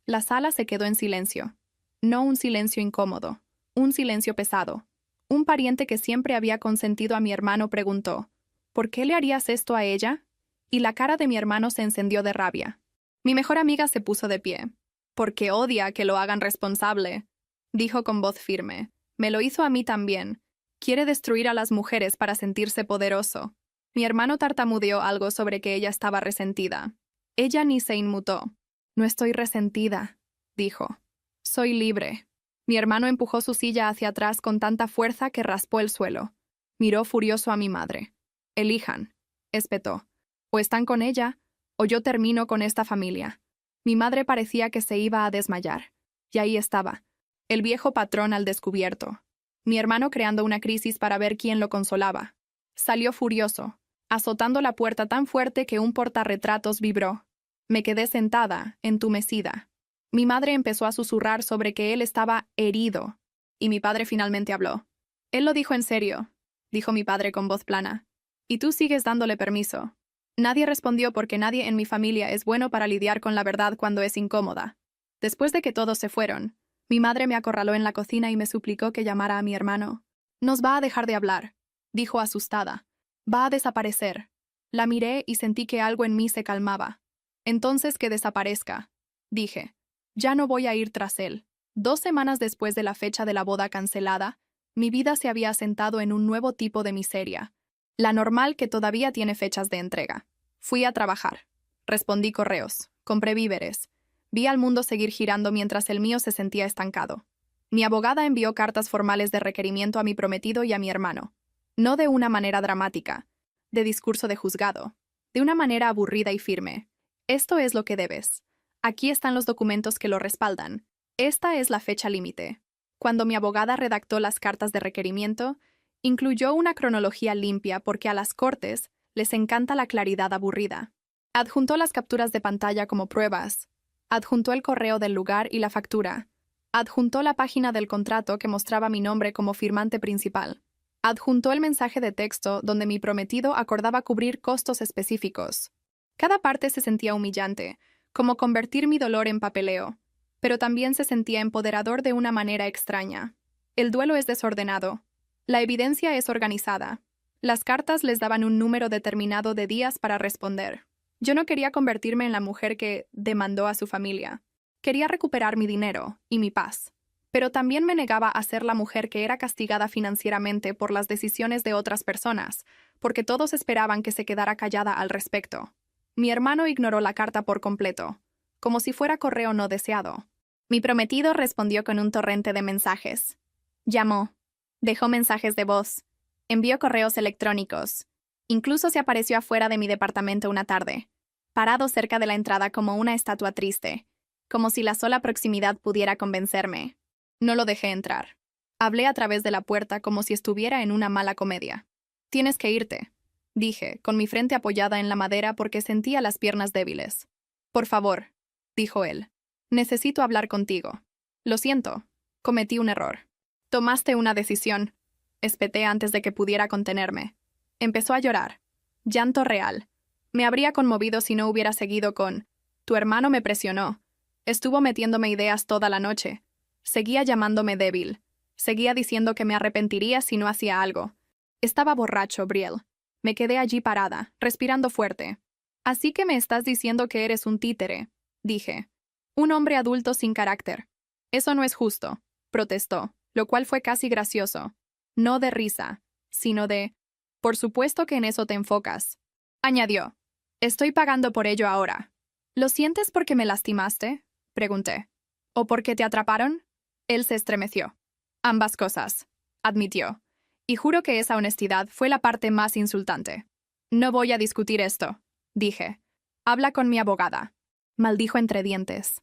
La sala se quedó en silencio. No un silencio incómodo, un silencio pesado. Un pariente que siempre había consentido a mi hermano preguntó, ¿por qué le harías esto a ella? Y la cara de mi hermano se encendió de rabia. Mi mejor amiga se puso de pie. Porque odia que lo hagan responsable, dijo con voz firme. Me lo hizo a mí también. Quiere destruir a las mujeres para sentirse poderoso. Mi hermano tartamudeó algo sobre que ella estaba resentida. Ella ni se inmutó. No estoy resentida, dijo. Soy libre. Mi hermano empujó su silla hacia atrás con tanta fuerza que raspó el suelo. Miró furioso a mi madre. Elijan, espetó. O están con ella, o yo termino con esta familia. Mi madre parecía que se iba a desmayar. Y ahí estaba, el viejo patrón al descubierto. Mi hermano creando una crisis para ver quién lo consolaba. Salió furioso, azotando la puerta tan fuerte que un portarretratos vibró. Me quedé sentada, entumecida. Mi madre empezó a susurrar sobre que él estaba herido, y mi padre finalmente habló. Él lo dijo en serio, dijo mi padre con voz plana. Y tú sigues dándole permiso. Nadie respondió porque nadie en mi familia es bueno para lidiar con la verdad cuando es incómoda. Después de que todos se fueron, mi madre me acorraló en la cocina y me suplicó que llamara a mi hermano. Nos va a dejar de hablar, dijo asustada. Va a desaparecer. La miré y sentí que algo en mí se calmaba. Entonces que desaparezca, dije. Ya no voy a ir tras él. 2 semanas después de la fecha de la boda cancelada, mi vida se había asentado en un nuevo tipo de miseria. La normal que todavía tiene fechas de entrega. Fui a trabajar. Respondí correos. Compré víveres. Vi al mundo seguir girando mientras el mío se sentía estancado. Mi abogada envió cartas formales de requerimiento a mi prometido y a mi hermano. No de una manera dramática, de discurso de juzgado, de una manera aburrida y firme. Esto es lo que debes. Aquí están los documentos que lo respaldan. Esta es la fecha límite. Cuando mi abogada redactó las cartas de requerimiento, incluyó una cronología limpia porque a las cortes les encanta la claridad aburrida. Adjuntó las capturas de pantalla como pruebas. Adjuntó el correo del lugar y la factura. Adjuntó la página del contrato que mostraba mi nombre como firmante principal. Adjuntó el mensaje de texto donde mi prometido acordaba cubrir costos específicos. Cada parte se sentía humillante, como convertir mi dolor en papeleo, pero también se sentía empoderador de una manera extraña. El duelo es desordenado. La evidencia es organizada. Las cartas les daban un número determinado de días para responder. Yo no quería convertirme en la mujer que demandó a su familia. Quería recuperar mi dinero y mi paz. pero también me negaba a ser la mujer que era castigada financieramente por las decisiones de otras personas, porque todos esperaban que se quedara callada al respecto. Mi hermano ignoró la carta por completo, como si fuera correo no deseado. Mi prometido respondió con un torrente de mensajes. Llamó, dejó mensajes de voz, envió correos electrónicos. Incluso se apareció afuera de mi departamento una tarde, parado cerca de la entrada como una estatua triste, como si la sola proximidad pudiera convencerme. No lo dejé entrar. Hablé a través de la puerta como si estuviera en una mala comedia. Tienes que irte, dije, con mi frente apoyada en la madera porque sentía las piernas débiles. Por favor, dijo él. Necesito hablar contigo. Lo siento, cometí un error. Tomaste una decisión. Espeté antes de que pudiera contenerme. Empezó a llorar. Llanto real. Me habría conmovido si no hubiera seguido con: tu hermano me presionó. Estuvo metiéndome ideas toda la noche. Seguía llamándome débil. Seguía diciendo que me arrepentiría si no hacía algo. Estaba borracho, Brielle. Me quedé allí parada, respirando fuerte. Así que me estás diciendo que eres un títere, dije. Un hombre adulto sin carácter. Eso no es justo, protestó, lo cual fue casi gracioso. No de risa, sino de: por supuesto que en eso te enfocas. Añadió: estoy pagando por ello ahora. ¿Lo sientes porque me lastimaste?, pregunté. ¿O porque te atraparon? Él se estremeció. Ambas cosas, admitió. Y juro que esa honestidad fue la parte más insultante. No voy a discutir esto, dije. Habla con mi abogada. Maldijo entre dientes.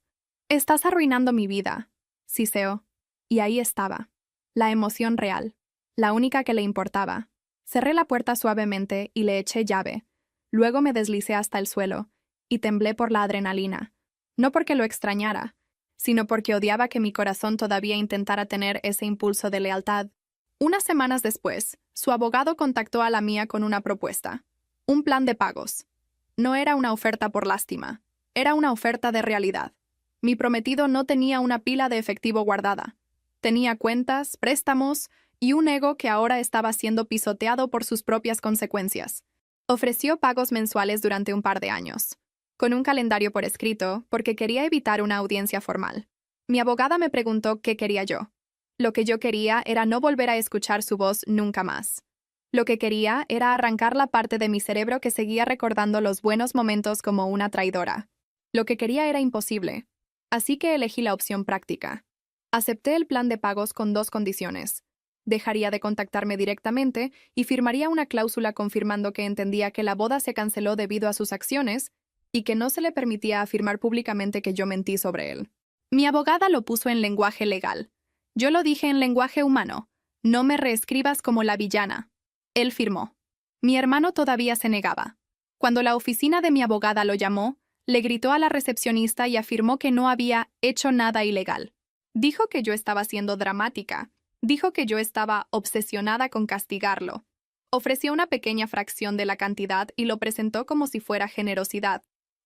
Estás arruinando mi vida, siseó. Y ahí estaba. La emoción real. La única que le importaba. Cerré la puerta suavemente y le eché llave. Luego me deslicé hasta el suelo, y temblé por la adrenalina. No porque lo extrañara, sino porque odiaba que mi corazón todavía intentara tener ese impulso de lealtad. Unas semanas después, su abogado contactó a la mía con una propuesta. Un plan de pagos. No era una oferta por lástima. Era una oferta de realidad. Mi prometido no tenía una pila de efectivo guardada. Tenía cuentas, préstamos y un ego que ahora estaba siendo pisoteado por sus propias consecuencias. Ofreció pagos mensuales durante un par de años, con un calendario por escrito, porque quería evitar una audiencia formal. Mi abogada me preguntó qué quería yo. Lo que yo quería era no volver a escuchar su voz nunca más. Lo que quería era arrancar la parte de mi cerebro que seguía recordando los buenos momentos como una traidora. Lo que quería era imposible. Así que elegí la opción práctica. Acepté el plan de pagos con dos condiciones. Dejaría de contactarme directamente y firmaría una cláusula confirmando que entendía que la boda se canceló debido a sus acciones y que no se le permitía afirmar públicamente que yo mentí sobre él. Mi abogada lo puso en lenguaje legal. Yo lo dije en lenguaje humano. No me reescribas como la villana. Él firmó. Mi hermano todavía se negaba. Cuando la oficina de mi abogada lo llamó, le gritó a la recepcionista y afirmó que no había hecho nada ilegal. Dijo que yo estaba siendo dramática. Dijo que yo estaba obsesionada con castigarlo. Ofreció una pequeña fracción de la cantidad y lo presentó como si fuera generosidad.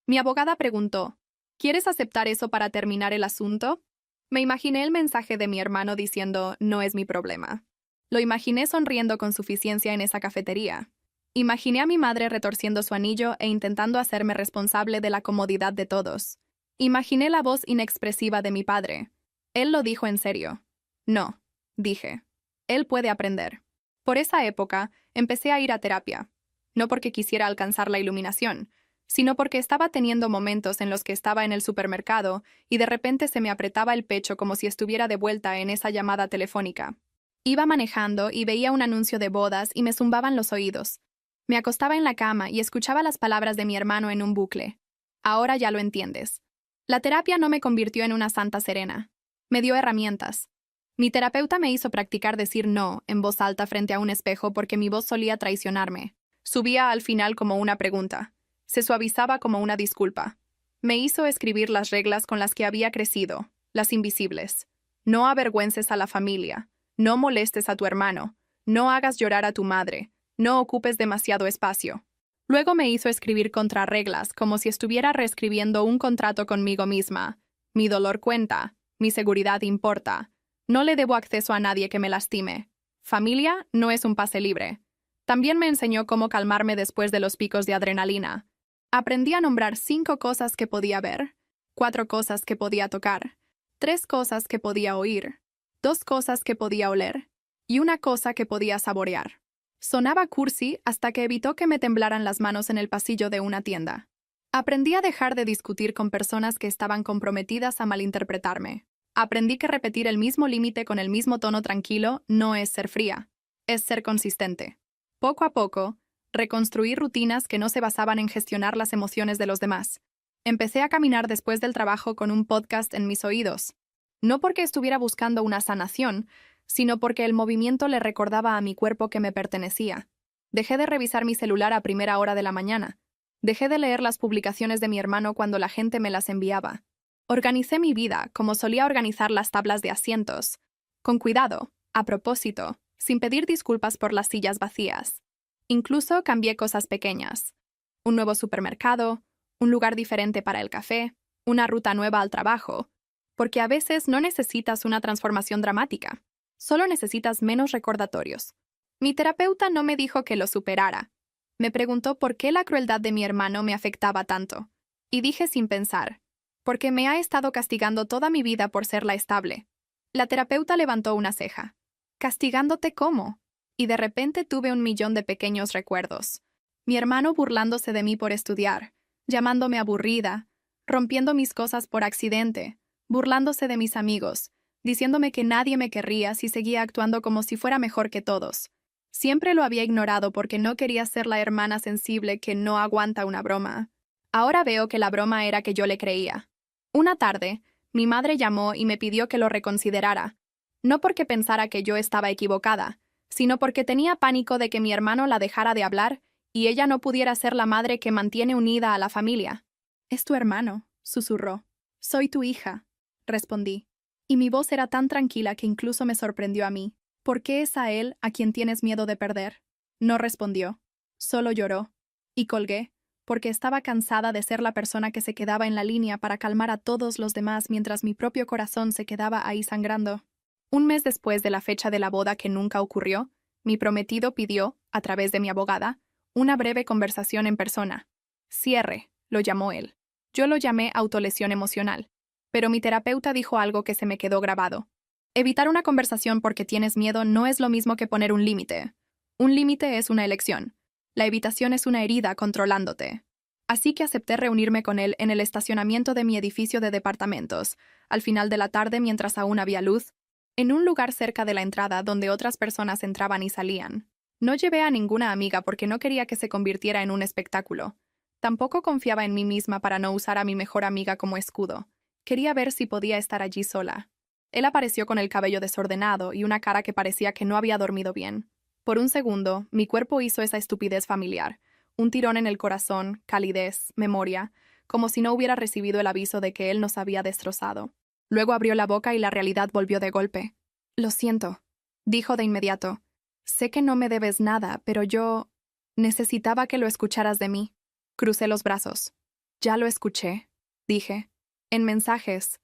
Mi abogada preguntó: ¿quieres aceptar eso para terminar el asunto? Me imaginé el mensaje de mi hermano diciendo: no es mi problema. Lo imaginé sonriendo con suficiencia en esa cafetería. Imaginé a mi madre retorciendo su anillo e intentando hacerme responsable de la comodidad de todos. Imaginé la voz inexpresiva de mi padre. Él lo dijo en serio. No, dije. Él puede aprender. Por esa época, empecé a ir a terapia. No porque quisiera alcanzar la iluminación, sino porque estaba teniendo momentos en los que estaba en el supermercado y de repente se me apretaba el pecho como si estuviera de vuelta en esa llamada telefónica. Iba manejando y veía un anuncio de bodas y me zumbaban los oídos. Me acostaba en la cama y escuchaba las palabras de mi hermano en un bucle. Ahora ya lo entiendes. La terapia no me convirtió en una santa serena. Me dio herramientas. Mi terapeuta me hizo practicar decir no en voz alta frente a un espejo porque mi voz solía traicionarme. Subía al final como una pregunta. Se suavizaba como una disculpa. Me hizo escribir las reglas con las que había crecido, las invisibles. No avergüences a la familia. No molestes a tu hermano. No hagas llorar a tu madre. No ocupes demasiado espacio. Luego me hizo escribir contrarreglas como si estuviera reescribiendo un contrato conmigo misma. Mi dolor cuenta. Mi seguridad importa. No le debo acceso a nadie que me lastime. Familia no es un pase libre. También me enseñó cómo calmarme después de los picos de adrenalina. Aprendí a nombrar 5 cosas que podía ver, 4 cosas que podía tocar, 3 cosas que podía oír, 2 cosas que podía oler y una cosa que podía saborear. Sonaba cursi hasta que evitó que me temblaran las manos en el pasillo de una tienda. Aprendí a dejar de discutir con personas que estaban comprometidas a malinterpretarme. Aprendí que repetir el mismo límite con el mismo tono tranquilo no es ser fría, es ser consistente. Poco a poco, reconstruí rutinas que no se basaban en gestionar las emociones de los demás. Empecé a caminar después del trabajo con un podcast en mis oídos. No porque estuviera buscando una sanación, sino porque el movimiento le recordaba a mi cuerpo que me pertenecía. Dejé de revisar mi celular a primera hora de la mañana. Dejé de leer las publicaciones de mi hermano cuando la gente me las enviaba. Organicé mi vida como solía organizar las tablas de asientos, con cuidado, a propósito, sin pedir disculpas por las sillas vacías. Incluso cambié cosas pequeñas. Un nuevo supermercado, un lugar diferente para el café, una ruta nueva al trabajo, porque a veces no necesitas una transformación dramática, solo necesitas menos recordatorios. Mi terapeuta no me dijo que lo superara. Me preguntó por qué la crueldad de mi hermano me afectaba tanto, y dije sin pensar, porque me ha estado castigando toda mi vida por ser la estable. La terapeuta levantó una ceja. ¿Castigándote cómo? Y de repente tuve 1.000.000 de pequeños recuerdos. Mi hermano burlándose de mí por estudiar, llamándome aburrida, rompiendo mis cosas por accidente, burlándose de mis amigos, diciéndome que nadie me querría si seguía actuando como si fuera mejor que todos. Siempre lo había ignorado porque no quería ser la hermana sensible que no aguanta una broma. Ahora veo que la broma era que yo le creía. Una tarde, mi madre llamó y me pidió que lo reconsiderara, no porque pensara que yo estaba equivocada, sino porque tenía pánico de que mi hermano la dejara de hablar y ella no pudiera ser la madre que mantiene unida a la familia. «Es tu hermano», susurró. «Soy tu hija», respondí. Y mi voz era tan tranquila que incluso me sorprendió a mí. «¿Por qué es a él a quien tienes miedo de perder?» No respondió. Solo lloró. Y colgué, porque estaba cansada de ser la persona que se quedaba en la línea para calmar a todos los demás mientras mi propio corazón se quedaba ahí sangrando. Un mes después de la fecha de la boda que nunca ocurrió, mi prometido pidió, a través de mi abogada, una breve conversación en persona. Cierre, lo llamó él. Yo lo llamé autolesión emocional. Pero mi terapeuta dijo algo que se me quedó grabado. Evitar una conversación porque tienes miedo no es lo mismo que poner un límite. Un límite es una elección. La evitación es una herida controlándote. Así que acepté reunirme con él en el estacionamiento de mi edificio de departamentos, al final de la tarde mientras aún había luz, en un lugar cerca de la entrada donde otras personas entraban y salían. No llevé a ninguna amiga porque no quería que se convirtiera en un espectáculo. Tampoco confiaba en mí misma para no usar a mi mejor amiga como escudo. Quería ver si podía estar allí sola. Él apareció con el cabello desordenado y una cara que parecía que no había dormido bien. Por un segundo, mi cuerpo hizo esa estupidez familiar. Un tirón en el corazón, calidez, memoria, como si no hubiera recibido el aviso de que él nos había destrozado. Luego abrió la boca y la realidad volvió de golpe. «Lo siento», dijo de inmediato. «Sé que no me debes nada, pero yo necesitaba que lo escucharas de mí». Crucé los brazos. «Ya lo escuché», dije. «En mensajes,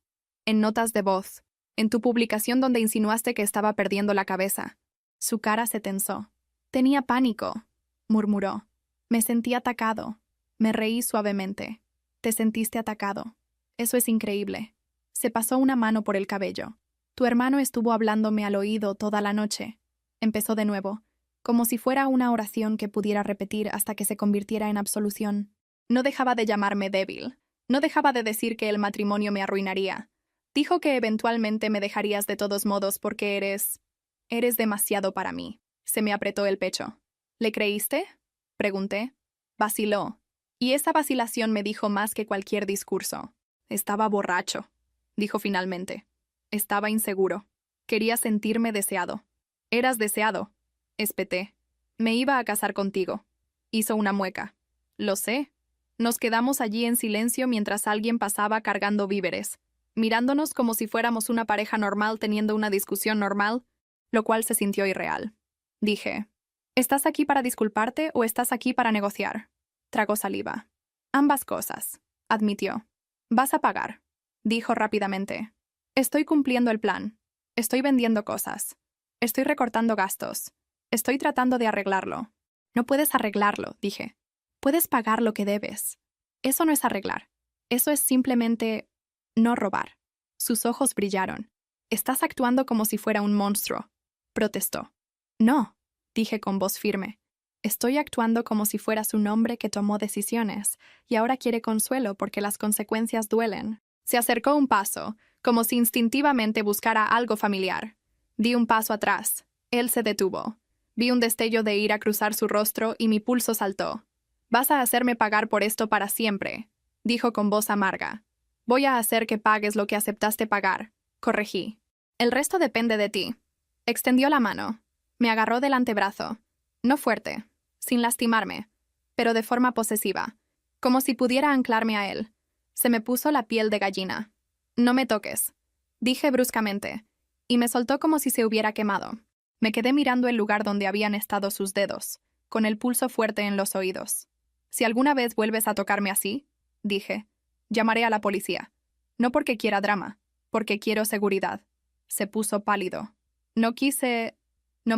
en notas de voz, en tu publicación donde insinuaste que estaba perdiendo la cabeza». Su cara se tensó. «Tenía pánico», murmuró. «Me sentí atacado». Me reí suavemente. «Te sentiste atacado. Eso es increíble». Se pasó una mano por el cabello. «Tu hermano estuvo hablándome al oído toda la noche». Empezó de nuevo, como si fuera una oración que pudiera repetir hasta que se convirtiera en absolución. No dejaba de llamarme débil. No dejaba de decir que el matrimonio me arruinaría. Dijo que eventualmente me dejarías de todos modos porque eres demasiado para mí. Se me apretó el pecho. «¿Le creíste?», pregunté. Vaciló. Y esa vacilación me dijo más que cualquier discurso. «Estaba borracho», dijo finalmente. «Estaba inseguro. Quería sentirme deseado». «Eras deseado», espeté. «Me iba a casar contigo». Hizo una mueca. «Lo sé». Nos quedamos allí en silencio mientras alguien pasaba cargando víveres, mirándonos como si fuéramos una pareja normal teniendo una discusión normal, lo cual se sintió irreal. Dije, «¿Estás aquí para disculparte o estás aquí para negociar?» Tragó saliva. «Ambas cosas», admitió. «Vas a pagar», dijo rápidamente. «Estoy cumpliendo el plan. Estoy vendiendo cosas. Estoy recortando gastos. Estoy tratando de arreglarlo». «No puedes arreglarlo», dije. «Puedes pagar lo que debes». «Eso no es arreglar. Eso es simplemente no robar». Sus ojos brillaron. Estás actuando como si fuera un monstruo, protestó. No, dije con voz firme. Estoy actuando como si fueras un hombre que tomó decisiones y ahora quiere consuelo porque las consecuencias duelen. Se acercó un paso, como si instintivamente buscara algo familiar. Di un paso atrás. Él se detuvo. Vi un destello de ira cruzar su rostro y mi pulso saltó. Vas a hacerme pagar por esto para siempre, dijo con voz amarga. Voy a hacer que pagues lo que aceptaste pagar, corregí. El resto depende de ti. Extendió la mano. Me agarró del antebrazo. No fuerte, sin lastimarme, pero de forma posesiva, como si pudiera anclarme a él. Se me puso la piel de gallina. No me toques, dije bruscamente, y me soltó como si se hubiera quemado. Me quedé mirando el lugar donde habían estado sus dedos, con el pulso fuerte en los oídos. Si alguna vez vuelves a tocarme así, dije, llamaré a la policía. No porque quiera drama, porque quiero seguridad. Se puso pálido. No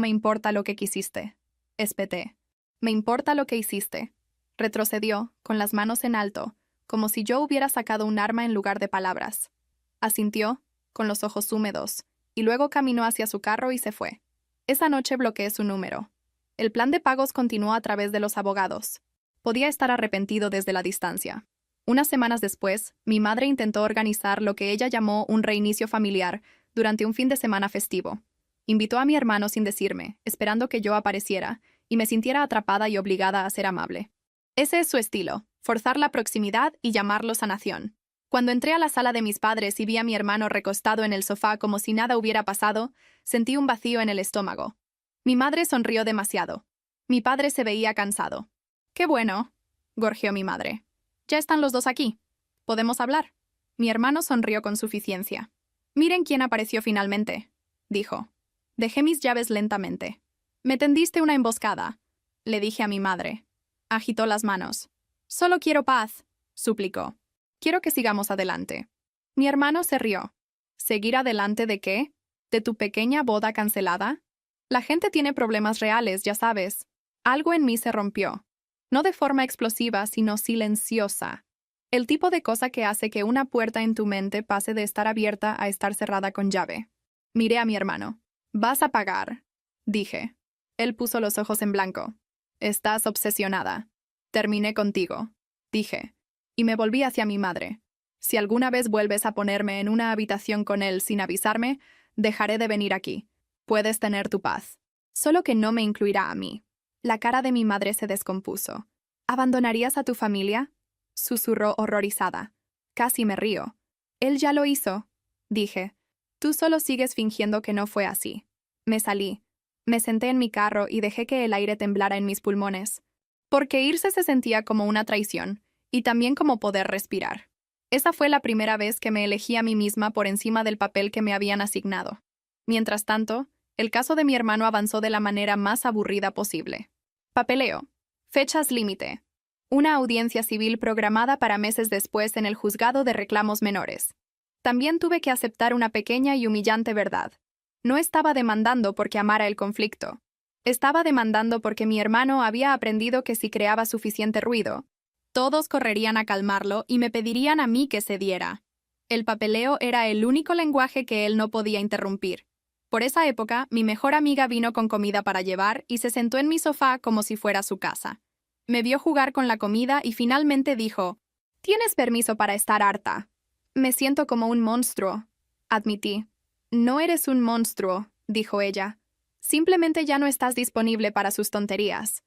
me importa lo que quisiste. Espeté. Me importa lo que hiciste. Retrocedió, con las manos en alto, como si yo hubiera sacado un arma en lugar de palabras. Asintió, con los ojos húmedos, y luego caminó hacia su carro y se fue. Esa noche bloqueé su número. El plan de pagos continuó a través de los abogados. Podía estar arrepentido desde la distancia. Unas semanas después, mi madre intentó organizar lo que ella llamó un reinicio familiar durante un fin de semana festivo. Invitó a mi hermano sin decirme, esperando que yo apareciera, y me sintiera atrapada y obligada a ser amable. Ese es su estilo, forzar la proximidad y llamarlo sanación. Cuando entré a la sala de mis padres y vi a mi hermano recostado en el sofá como si nada hubiera pasado, sentí un vacío en el estómago. Mi madre sonrió demasiado. Mi padre se veía cansado. «Qué bueno», gorjeó mi madre. «Ya están los dos aquí. ¿Podemos hablar?» Mi hermano sonrió con suficiencia. «Miren quién apareció finalmente», dijo. Dejé mis llaves lentamente. «Me tendiste una emboscada», le dije a mi madre. Agitó las manos. «Solo quiero paz», suplicó. «Quiero que sigamos adelante». Mi hermano se rió. «¿Seguir adelante de qué? ¿De tu pequeña boda cancelada? La gente tiene problemas reales, ya sabes». Algo en mí se rompió. No de forma explosiva, sino silenciosa. El tipo de cosa que hace que una puerta en tu mente pase de estar abierta a estar cerrada con llave. Miré a mi hermano. «Vas a pagar», dije. Él puso los ojos en blanco. «Estás obsesionada. Terminé contigo», dije. Y me volví hacia mi madre. «Si alguna vez vuelves a ponerme en una habitación con él sin avisarme, dejaré de venir aquí. Puedes tener tu paz. Solo que no me incluirá a mí». La cara de mi madre se descompuso. «¿Abandonarías a tu familia?», susurró horrorizada. Casi me río. «Él ya lo hizo», dije. «Tú solo sigues fingiendo que no fue así». Me salí. Me senté en mi carro y dejé que el aire temblara en mis pulmones. Porque irse se sentía como una traición, y también como poder respirar. Esa fue la primera vez que me elegí a mí misma por encima del papel que me habían asignado. Mientras tanto, el caso de mi hermano avanzó de la manera más aburrida posible. Papeleo. Fechas límite. Una audiencia civil programada para meses después en el juzgado de reclamos menores. También tuve que aceptar una pequeña y humillante verdad. No estaba demandando porque amara el conflicto. Estaba demandando porque mi hermano había aprendido que si creaba suficiente ruido, todos correrían a calmarlo y me pedirían a mí que cediera. El papeleo era el único lenguaje que él no podía interrumpir. Por esa época, mi mejor amiga vino con comida para llevar y se sentó en mi sofá como si fuera su casa. Me vio jugar con la comida y finalmente dijo, «Tienes permiso para estar harta». «Me siento como un monstruo», admití. «No eres un monstruo», dijo ella. «Simplemente ya no estás disponible para sus tonterías».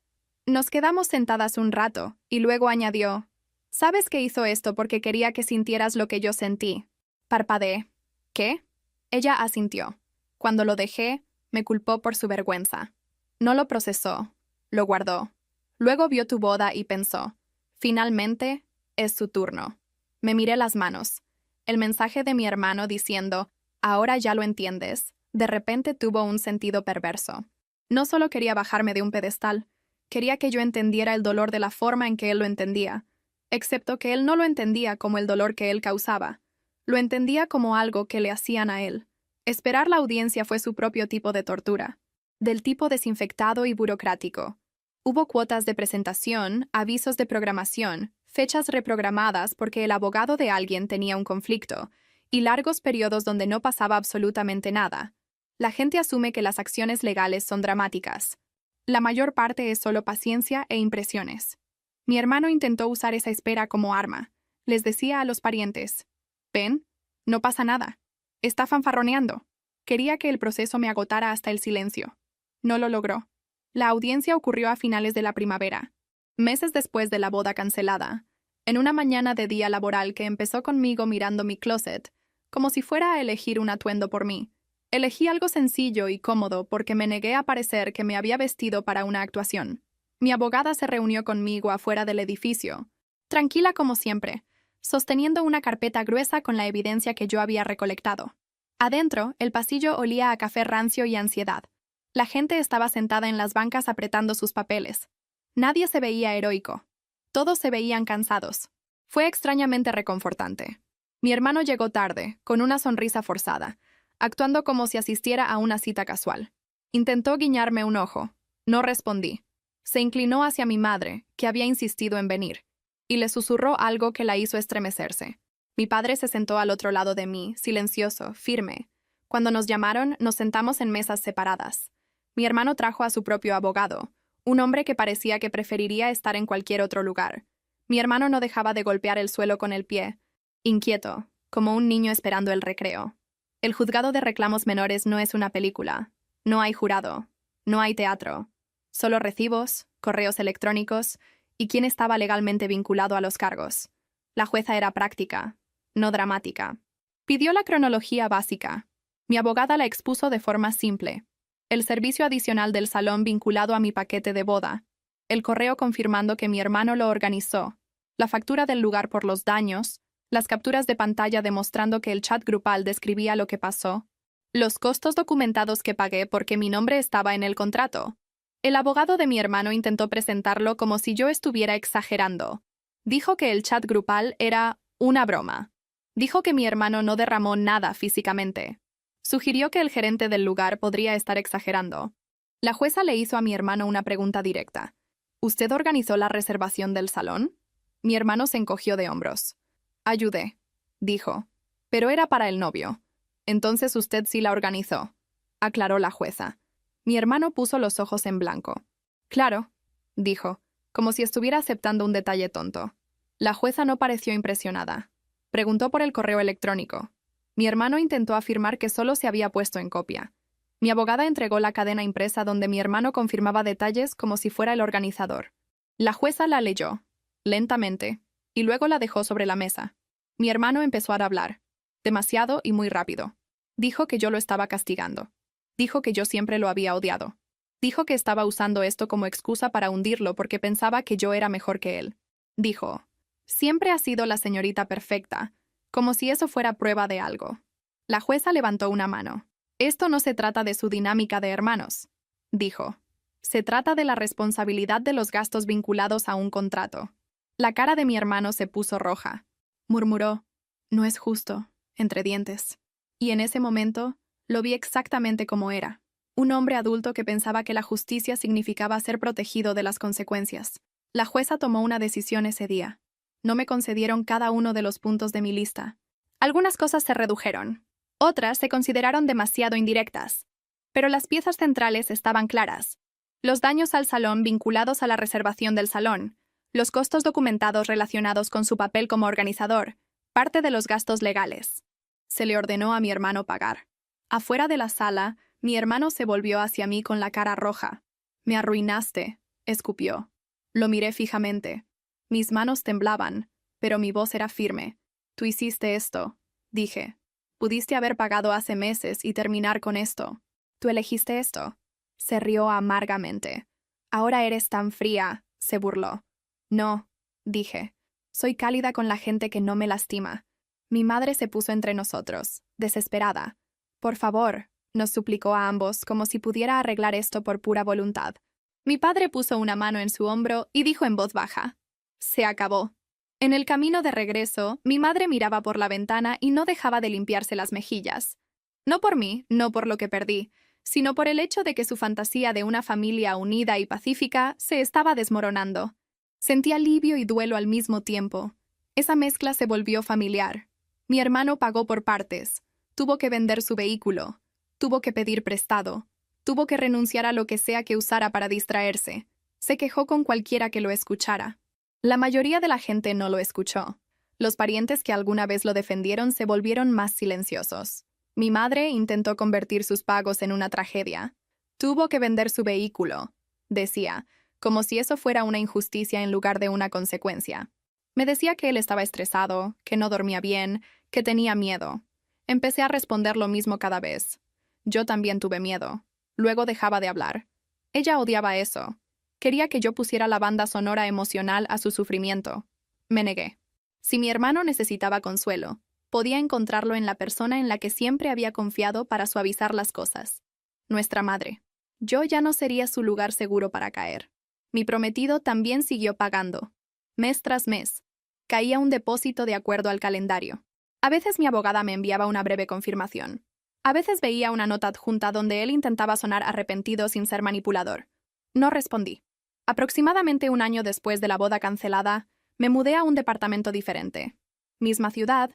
Nos quedamos sentadas un rato, y luego añadió, «Sabes que hizo esto porque quería que sintieras lo que yo sentí». Parpadeé. «¿Qué?». Ella asintió. Cuando lo dejé, me culpó por su vergüenza. No lo procesó, lo guardó. Luego vio tu boda y pensó, «Finalmente, es su turno». Me miré las manos. El mensaje de mi hermano diciendo, «Ahora ya lo entiendes», de repente tuvo un sentido perverso. No solo quería bajarme de un pedestal, quería que yo entendiera el dolor de la forma en que él lo entendía, excepto que él no lo entendía como el dolor que él causaba. Lo entendía como algo que le hacían a él. Esperar la audiencia fue su propio tipo de tortura, del tipo desinfectado y burocrático. Hubo cuotas de presentación, avisos de programación, fechas reprogramadas porque el abogado de alguien tenía un conflicto, y largos periodos donde no pasaba absolutamente nada. La gente asume que las acciones legales son dramáticas. La mayor parte es solo paciencia e impresiones. Mi hermano intentó usar esa espera como arma. Les decía a los parientes: «Ven, no pasa nada. Está fanfarroneando». Quería que el proceso me agotara hasta el silencio. No lo logró. La audiencia ocurrió a finales de la primavera, meses después de la boda cancelada. En una mañana de día laboral que empezó conmigo mirando mi closet, como si fuera a elegir un atuendo por mí. Elegí algo sencillo y cómodo porque me negué a parecer que me había vestido para una actuación. Mi abogada se reunió conmigo afuera del edificio, tranquila como siempre, sosteniendo una carpeta gruesa con la evidencia que yo había recolectado. Adentro, el pasillo olía a café rancio y ansiedad. La gente estaba sentada en las bancas apretando sus papeles. Nadie se veía heroico. Todos se veían cansados. Fue extrañamente reconfortante. Mi hermano llegó tarde, con una sonrisa forzada, actuando como si asistiera a una cita casual. Intentó guiñarme un ojo. No respondí. Se inclinó hacia mi madre, que había insistido en venir, y le susurró algo que la hizo estremecerse. Mi padre se sentó al otro lado de mí, silencioso, firme. Cuando nos llamaron, nos sentamos en mesas separadas. Mi hermano trajo a su propio abogado, un hombre que parecía que preferiría estar en cualquier otro lugar. Mi hermano no dejaba de golpear el suelo con el pie, inquieto, como un niño esperando el recreo. El juzgado de reclamos menores no es una película. No hay jurado. No hay teatro. Solo recibos, correos electrónicos y quién estaba legalmente vinculado a los cargos. La jueza era práctica, no dramática. Pidió la cronología básica. Mi abogada la expuso de forma simple. El servicio adicional del salón vinculado a mi paquete de boda. El correo confirmando que mi hermano lo organizó. La factura del lugar por los daños. Las capturas de pantalla demostrando que el chat grupal describía lo que pasó. Los costos documentados que pagué porque mi nombre estaba en el contrato. El abogado de mi hermano intentó presentarlo como si yo estuviera exagerando. Dijo que el chat grupal era una broma. Dijo que mi hermano no derramó nada físicamente. Sugirió que el gerente del lugar podría estar exagerando. La jueza le hizo a mi hermano una pregunta directa. ¿Usted organizó la reservación del salón? Mi hermano se encogió de hombros. Ayudé, dijo, pero era para el novio. Entonces usted sí la organizó, aclaró la jueza. Mi hermano puso los ojos en blanco. Claro, dijo, como si estuviera aceptando un detalle tonto. La jueza no pareció impresionada. Preguntó por el correo electrónico. Mi hermano intentó afirmar que solo se había puesto en copia. Mi abogada entregó la cadena impresa donde mi hermano confirmaba detalles como si fuera el organizador. La jueza la leyó, lentamente, y luego la dejó sobre la mesa. Mi hermano empezó a hablar, demasiado y muy rápido. Dijo que yo lo estaba castigando. Dijo que yo siempre lo había odiado. Dijo que estaba usando esto como excusa para hundirlo porque pensaba que yo era mejor que él. Dijo, siempre ha sido la señorita perfecta, como si eso fuera prueba de algo. La jueza levantó una mano. Esto no se trata de su dinámica de hermanos, dijo. Se trata de la responsabilidad de los gastos vinculados a un contrato. La cara de mi hermano se puso roja. Murmuró, no es justo, entre dientes. Y en ese momento, lo vi exactamente como era. Un hombre adulto que pensaba que la justicia significaba ser protegido de las consecuencias. La jueza tomó una decisión ese día. No me concedieron cada uno de los puntos de mi lista. Algunas cosas se redujeron. Otras se consideraron demasiado indirectas. Pero las piezas centrales estaban claras. Los daños al salón vinculados a la reservación del salón, los costos documentados relacionados con su papel como organizador, parte de los gastos legales. Se le ordenó a mi hermano pagar. Afuera de la sala, mi hermano se volvió hacia mí con la cara roja. Me arruinaste, escupió. Lo miré fijamente. Mis manos temblaban, pero mi voz era firme. Tú hiciste esto, dije. Pudiste haber pagado hace meses y terminar con esto. Tú elegiste esto. Se rió amargamente. Ahora eres tan fría, se burló. No, dije. Soy cálida con la gente que no me lastima. Mi madre se puso entre nosotros, desesperada. Por favor, nos suplicó a ambos como si pudiera arreglar esto por pura voluntad. Mi padre puso una mano en su hombro y dijo en voz baja. Se acabó. En el camino de regreso, mi madre miraba por la ventana y no dejaba de limpiarse las mejillas. No por mí, no por lo que perdí, sino por el hecho de que su fantasía de una familia unida y pacífica se estaba desmoronando. Sentí alivio y duelo al mismo tiempo. Esa mezcla se volvió familiar. Mi hermano pagó por partes. Tuvo que vender su vehículo. Tuvo que pedir prestado. Tuvo que renunciar a lo que sea que usara para distraerse. Se quejó con cualquiera que lo escuchara. La mayoría de la gente no lo escuchó. Los parientes que alguna vez lo defendieron se volvieron más silenciosos. Mi madre intentó convertir sus pagos en una tragedia. Tuvo que vender su vehículo, decía, como si eso fuera una injusticia en lugar de una consecuencia. Me decía que él estaba estresado, que no dormía bien, que tenía miedo. Empecé a responder lo mismo cada vez. Yo también tuve miedo. Luego dejaba de hablar. Ella odiaba eso. Quería que yo pusiera la banda sonora emocional a su sufrimiento. Me negué. Si mi hermano necesitaba consuelo, podía encontrarlo en la persona en la que siempre había confiado para suavizar las cosas. Nuestra madre. Yo ya no sería su lugar seguro para caer. Mi prometido también siguió pagando. Mes tras mes. Caía un depósito de acuerdo al calendario. A veces mi abogada me enviaba una breve confirmación. A veces veía una nota adjunta donde él intentaba sonar arrepentido sin ser manipulador. No respondí. Aproximadamente un año después de la boda cancelada, me mudé a un departamento diferente. Misma ciudad,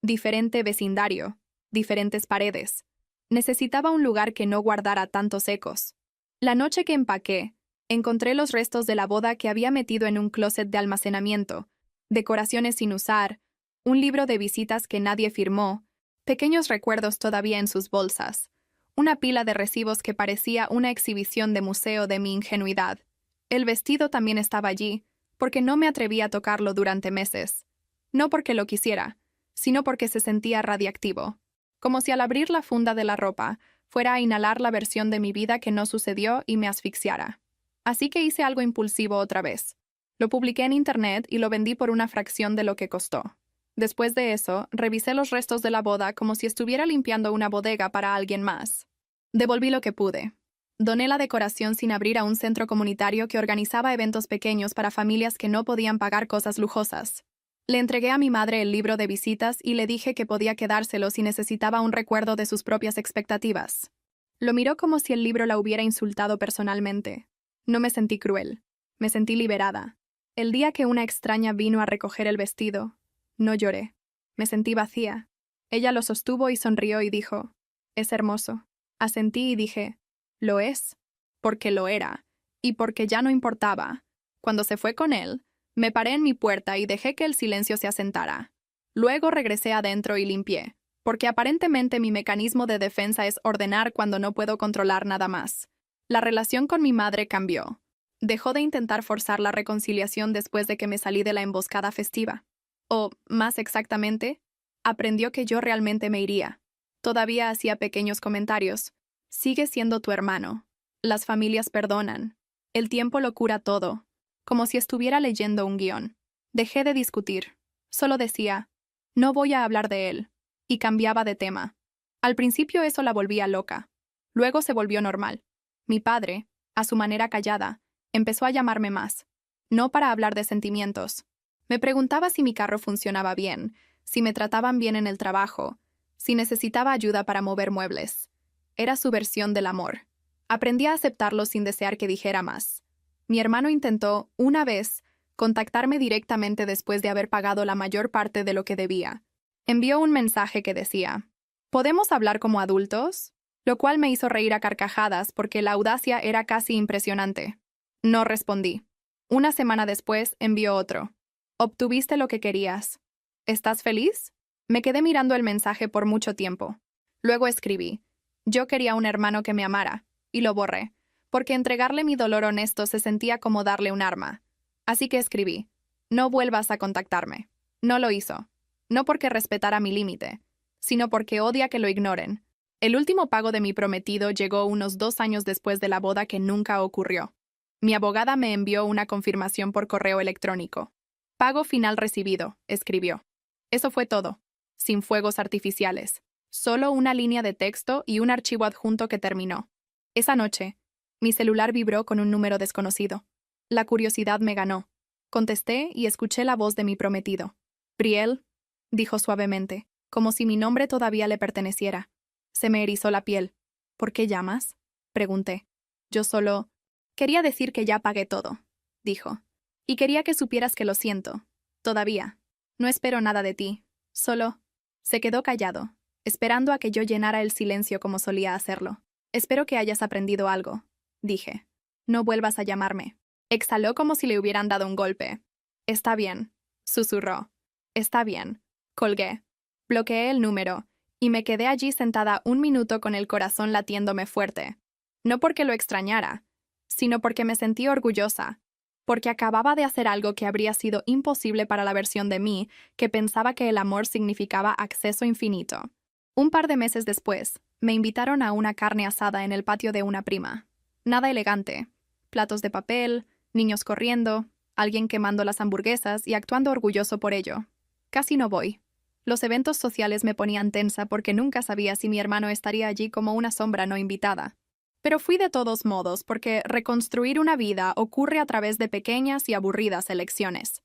diferente vecindario, diferentes paredes. Necesitaba un lugar que no guardara tantos ecos. La noche que empaqué, encontré los restos de la boda que había metido en un closet de almacenamiento, decoraciones sin usar, un libro de visitas que nadie firmó, pequeños recuerdos todavía en sus bolsas, una pila de recibos que parecía una exhibición de museo de mi ingenuidad. El vestido también estaba allí, porque no me atreví a tocarlo durante meses. No porque lo quisiera, sino porque se sentía radiactivo, como si al abrir la funda de la ropa fuera a inhalar la versión de mi vida que no sucedió y me asfixiara. Así que hice algo impulsivo otra vez. Lo publiqué en internet y lo vendí por una fracción de lo que costó. Después de eso, revisé los restos de la boda como si estuviera limpiando una bodega para alguien más. Devolví lo que pude. Doné la decoración sin abrir a un centro comunitario que organizaba eventos pequeños para familias que no podían pagar cosas lujosas. Le entregué a mi madre el libro de visitas y le dije que podía quedárselo si necesitaba un recuerdo de sus propias expectativas. Lo miró como si el libro la hubiera insultado personalmente. No me sentí cruel. Me sentí liberada. El día que una extraña vino a recoger el vestido, no lloré. Me sentí vacía. Ella lo sostuvo y sonrió y dijo, «Es hermoso». Asentí y dije, «Lo es», porque lo era, y porque ya no importaba. Cuando se fue con él, me paré en mi puerta y dejé que el silencio se asentara. Luego regresé adentro y limpié, porque aparentemente mi mecanismo de defensa es ordenar cuando no puedo controlar nada más. La relación con mi madre cambió. Dejó de intentar forzar la reconciliación después de que me salí de la emboscada festiva. O, más exactamente, aprendió que yo realmente me iría. Todavía hacía pequeños comentarios. «Sigue siendo tu hermano. Las familias perdonan. El tiempo lo cura todo», como si estuviera leyendo un guión. Dejé de discutir. Solo decía, «No voy a hablar de él», y cambiaba de tema. Al principio eso la volvía loca. Luego se volvió normal. Mi padre, a su manera callada, empezó a llamarme más. No para hablar de sentimientos. Me preguntaba si mi carro funcionaba bien, si me trataban bien en el trabajo, si necesitaba ayuda para mover muebles. Era su versión del amor. Aprendí a aceptarlo sin desear que dijera más. Mi hermano intentó, una vez, contactarme directamente después de haber pagado la mayor parte de lo que debía. Envió un mensaje que decía, «¿Podemos hablar como adultos?», lo cual me hizo reír a carcajadas porque la audacia era casi impresionante. No respondí. Una semana después envió otro. «Obtuviste lo que querías. ¿Estás feliz?». Me quedé mirando el mensaje por mucho tiempo. Luego escribí, «Yo quería un hermano que me amara», y lo borré, porque entregarle mi dolor honesto se sentía como darle un arma. Así que escribí, «No vuelvas a contactarme». No lo hizo. No porque respetara mi límite, sino porque odia que lo ignoren. El último pago de mi prometido llegó unos 2 años después de la boda que nunca ocurrió. Mi abogada me envió una confirmación por correo electrónico. «Pago final recibido», escribió. Eso fue todo. Sin fuegos artificiales. Solo una línea de texto y un archivo adjunto que terminó. Esa noche, mi celular vibró con un número desconocido. La curiosidad me ganó. Contesté y escuché la voz de mi prometido. «Brielle», dijo suavemente, como si mi nombre todavía le perteneciera. Se me erizó la piel. «¿Por qué llamas?», pregunté. Yo solo... «Quería decir que ya pagué todo», dijo. «Y quería que supieras que lo siento. Todavía. No espero nada de ti. Solo... Se quedó callado, esperando a que yo llenara el silencio como solía hacerlo. Espero que hayas aprendido algo, dije. No vuelvas a llamarme. Exhaló como si le hubieran dado un golpe. Está bien, susurró. Está bien. Colgué. Bloqueé el número, y me quedé allí sentada 1 minuto con el corazón latiéndome fuerte. No porque lo extrañara, sino porque me sentí orgullosa, porque acababa de hacer algo que habría sido imposible para la versión de mí que pensaba que el amor significaba acceso infinito. Un par de meses después, me invitaron a una carne asada en el patio de una prima. Nada elegante. Platos de papel, niños corriendo, alguien quemando las hamburguesas y actuando orgulloso por ello. Casi no voy. Los eventos sociales me ponían tensa porque nunca sabía si mi hermano estaría allí como una sombra no invitada. Pero fui de todos modos porque reconstruir una vida ocurre a través de pequeñas y aburridas elecciones.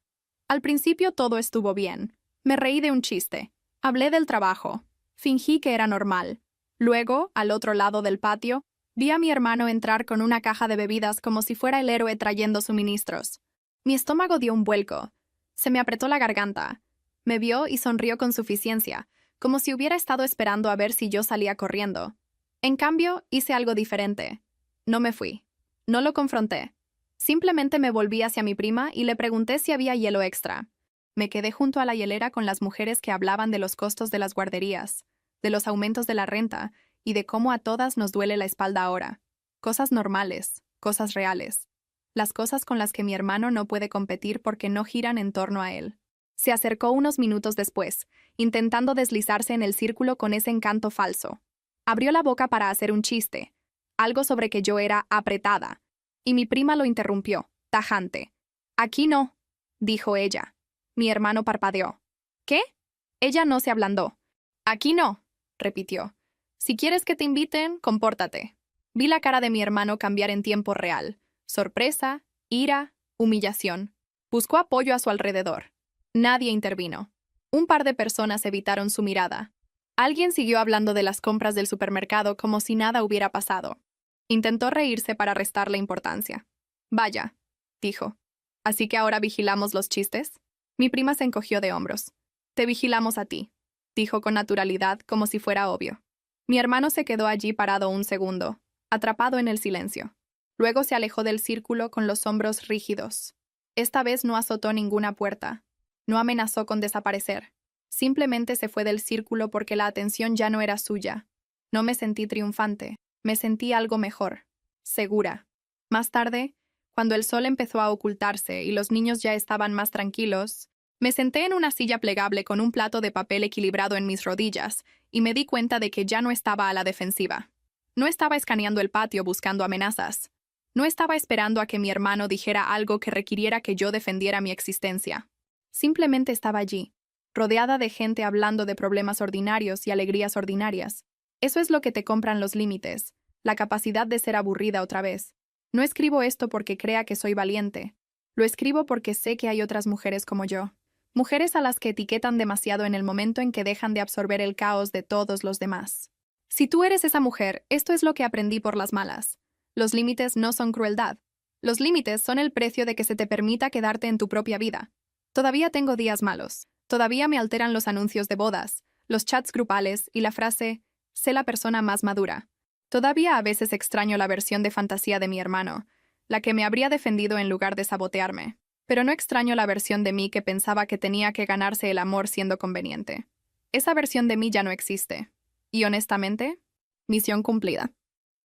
Al principio todo estuvo bien. Me reí de un chiste. Hablé del trabajo. Fingí que era normal. Luego, al otro lado del patio, vi a mi hermano entrar con una caja de bebidas como si fuera el héroe trayendo suministros. Mi estómago dio un vuelco. Se me apretó la garganta. Me vio y sonrió con suficiencia, como si hubiera estado esperando a ver si yo salía corriendo. En cambio, hice algo diferente. No me fui. No lo confronté. Simplemente me volví hacia mi prima y le pregunté si había hielo extra. Me quedé junto a la hielera con las mujeres que hablaban de los costos de las guarderías, de los aumentos de la renta y de cómo a todas nos duele la espalda ahora. Cosas normales, cosas reales. Las cosas con las que mi hermano no puede competir porque no giran en torno a él. Se acercó unos minutos después, intentando deslizarse en el círculo con ese encanto falso. Abrió la boca para hacer un chiste, algo sobre que yo era apretada, y mi prima lo interrumpió, tajante. «Aquí no», dijo ella. Mi hermano parpadeó. «¿Qué?» Ella no se ablandó. «Aquí no», repitió. «Si quieres que te inviten, compórtate». Vi la cara de mi hermano cambiar en tiempo real. Sorpresa, ira, humillación. Buscó apoyo a su alrededor. Nadie intervino. Un par de personas evitaron su mirada. Alguien siguió hablando de las compras del supermercado como si nada hubiera pasado. Intentó reírse para restarle importancia. «Vaya», dijo. «¿Así que ahora vigilamos los chistes?» Mi prima se encogió de hombros. «Te vigilamos a ti», dijo con naturalidad, como si fuera obvio. Mi hermano se quedó allí parado un segundo, atrapado en el silencio. Luego se alejó del círculo con los hombros rígidos. Esta vez no azotó ninguna puerta. No amenazó con desaparecer. Simplemente se fue del círculo porque la atención ya no era suya. No me sentí triunfante. Me sentí algo mejor. Segura. Más tarde, cuando el sol empezó a ocultarse y los niños ya estaban más tranquilos, me senté en una silla plegable con un plato de papel equilibrado en mis rodillas y me di cuenta de que ya no estaba a la defensiva. No estaba escaneando el patio buscando amenazas. No estaba esperando a que mi hermano dijera algo que requiriera que yo defendiera mi existencia. Simplemente estaba allí, rodeada de gente hablando de problemas ordinarios y alegrías ordinarias. Eso es lo que te compran los límites, la capacidad de ser aburrida otra vez. No escribo esto porque crea que soy valiente. Lo escribo porque sé que hay otras mujeres como yo. Mujeres a las que etiquetan demasiado en el momento en que dejan de absorber el caos de todos los demás. Si tú eres esa mujer, esto es lo que aprendí por las malas. Los límites no son crueldad. Los límites son el precio de que se te permita quedarte en tu propia vida. Todavía tengo días malos. Todavía me alteran los anuncios de bodas, los chats grupales y la frase «sé la persona más madura». Todavía a veces extraño la versión de fantasía de mi hermano, la que me habría defendido en lugar de sabotearme. Pero no extraño la versión de mí que pensaba que tenía que ganarse el amor siendo conveniente. Esa versión de mí ya no existe. Y honestamente, misión cumplida.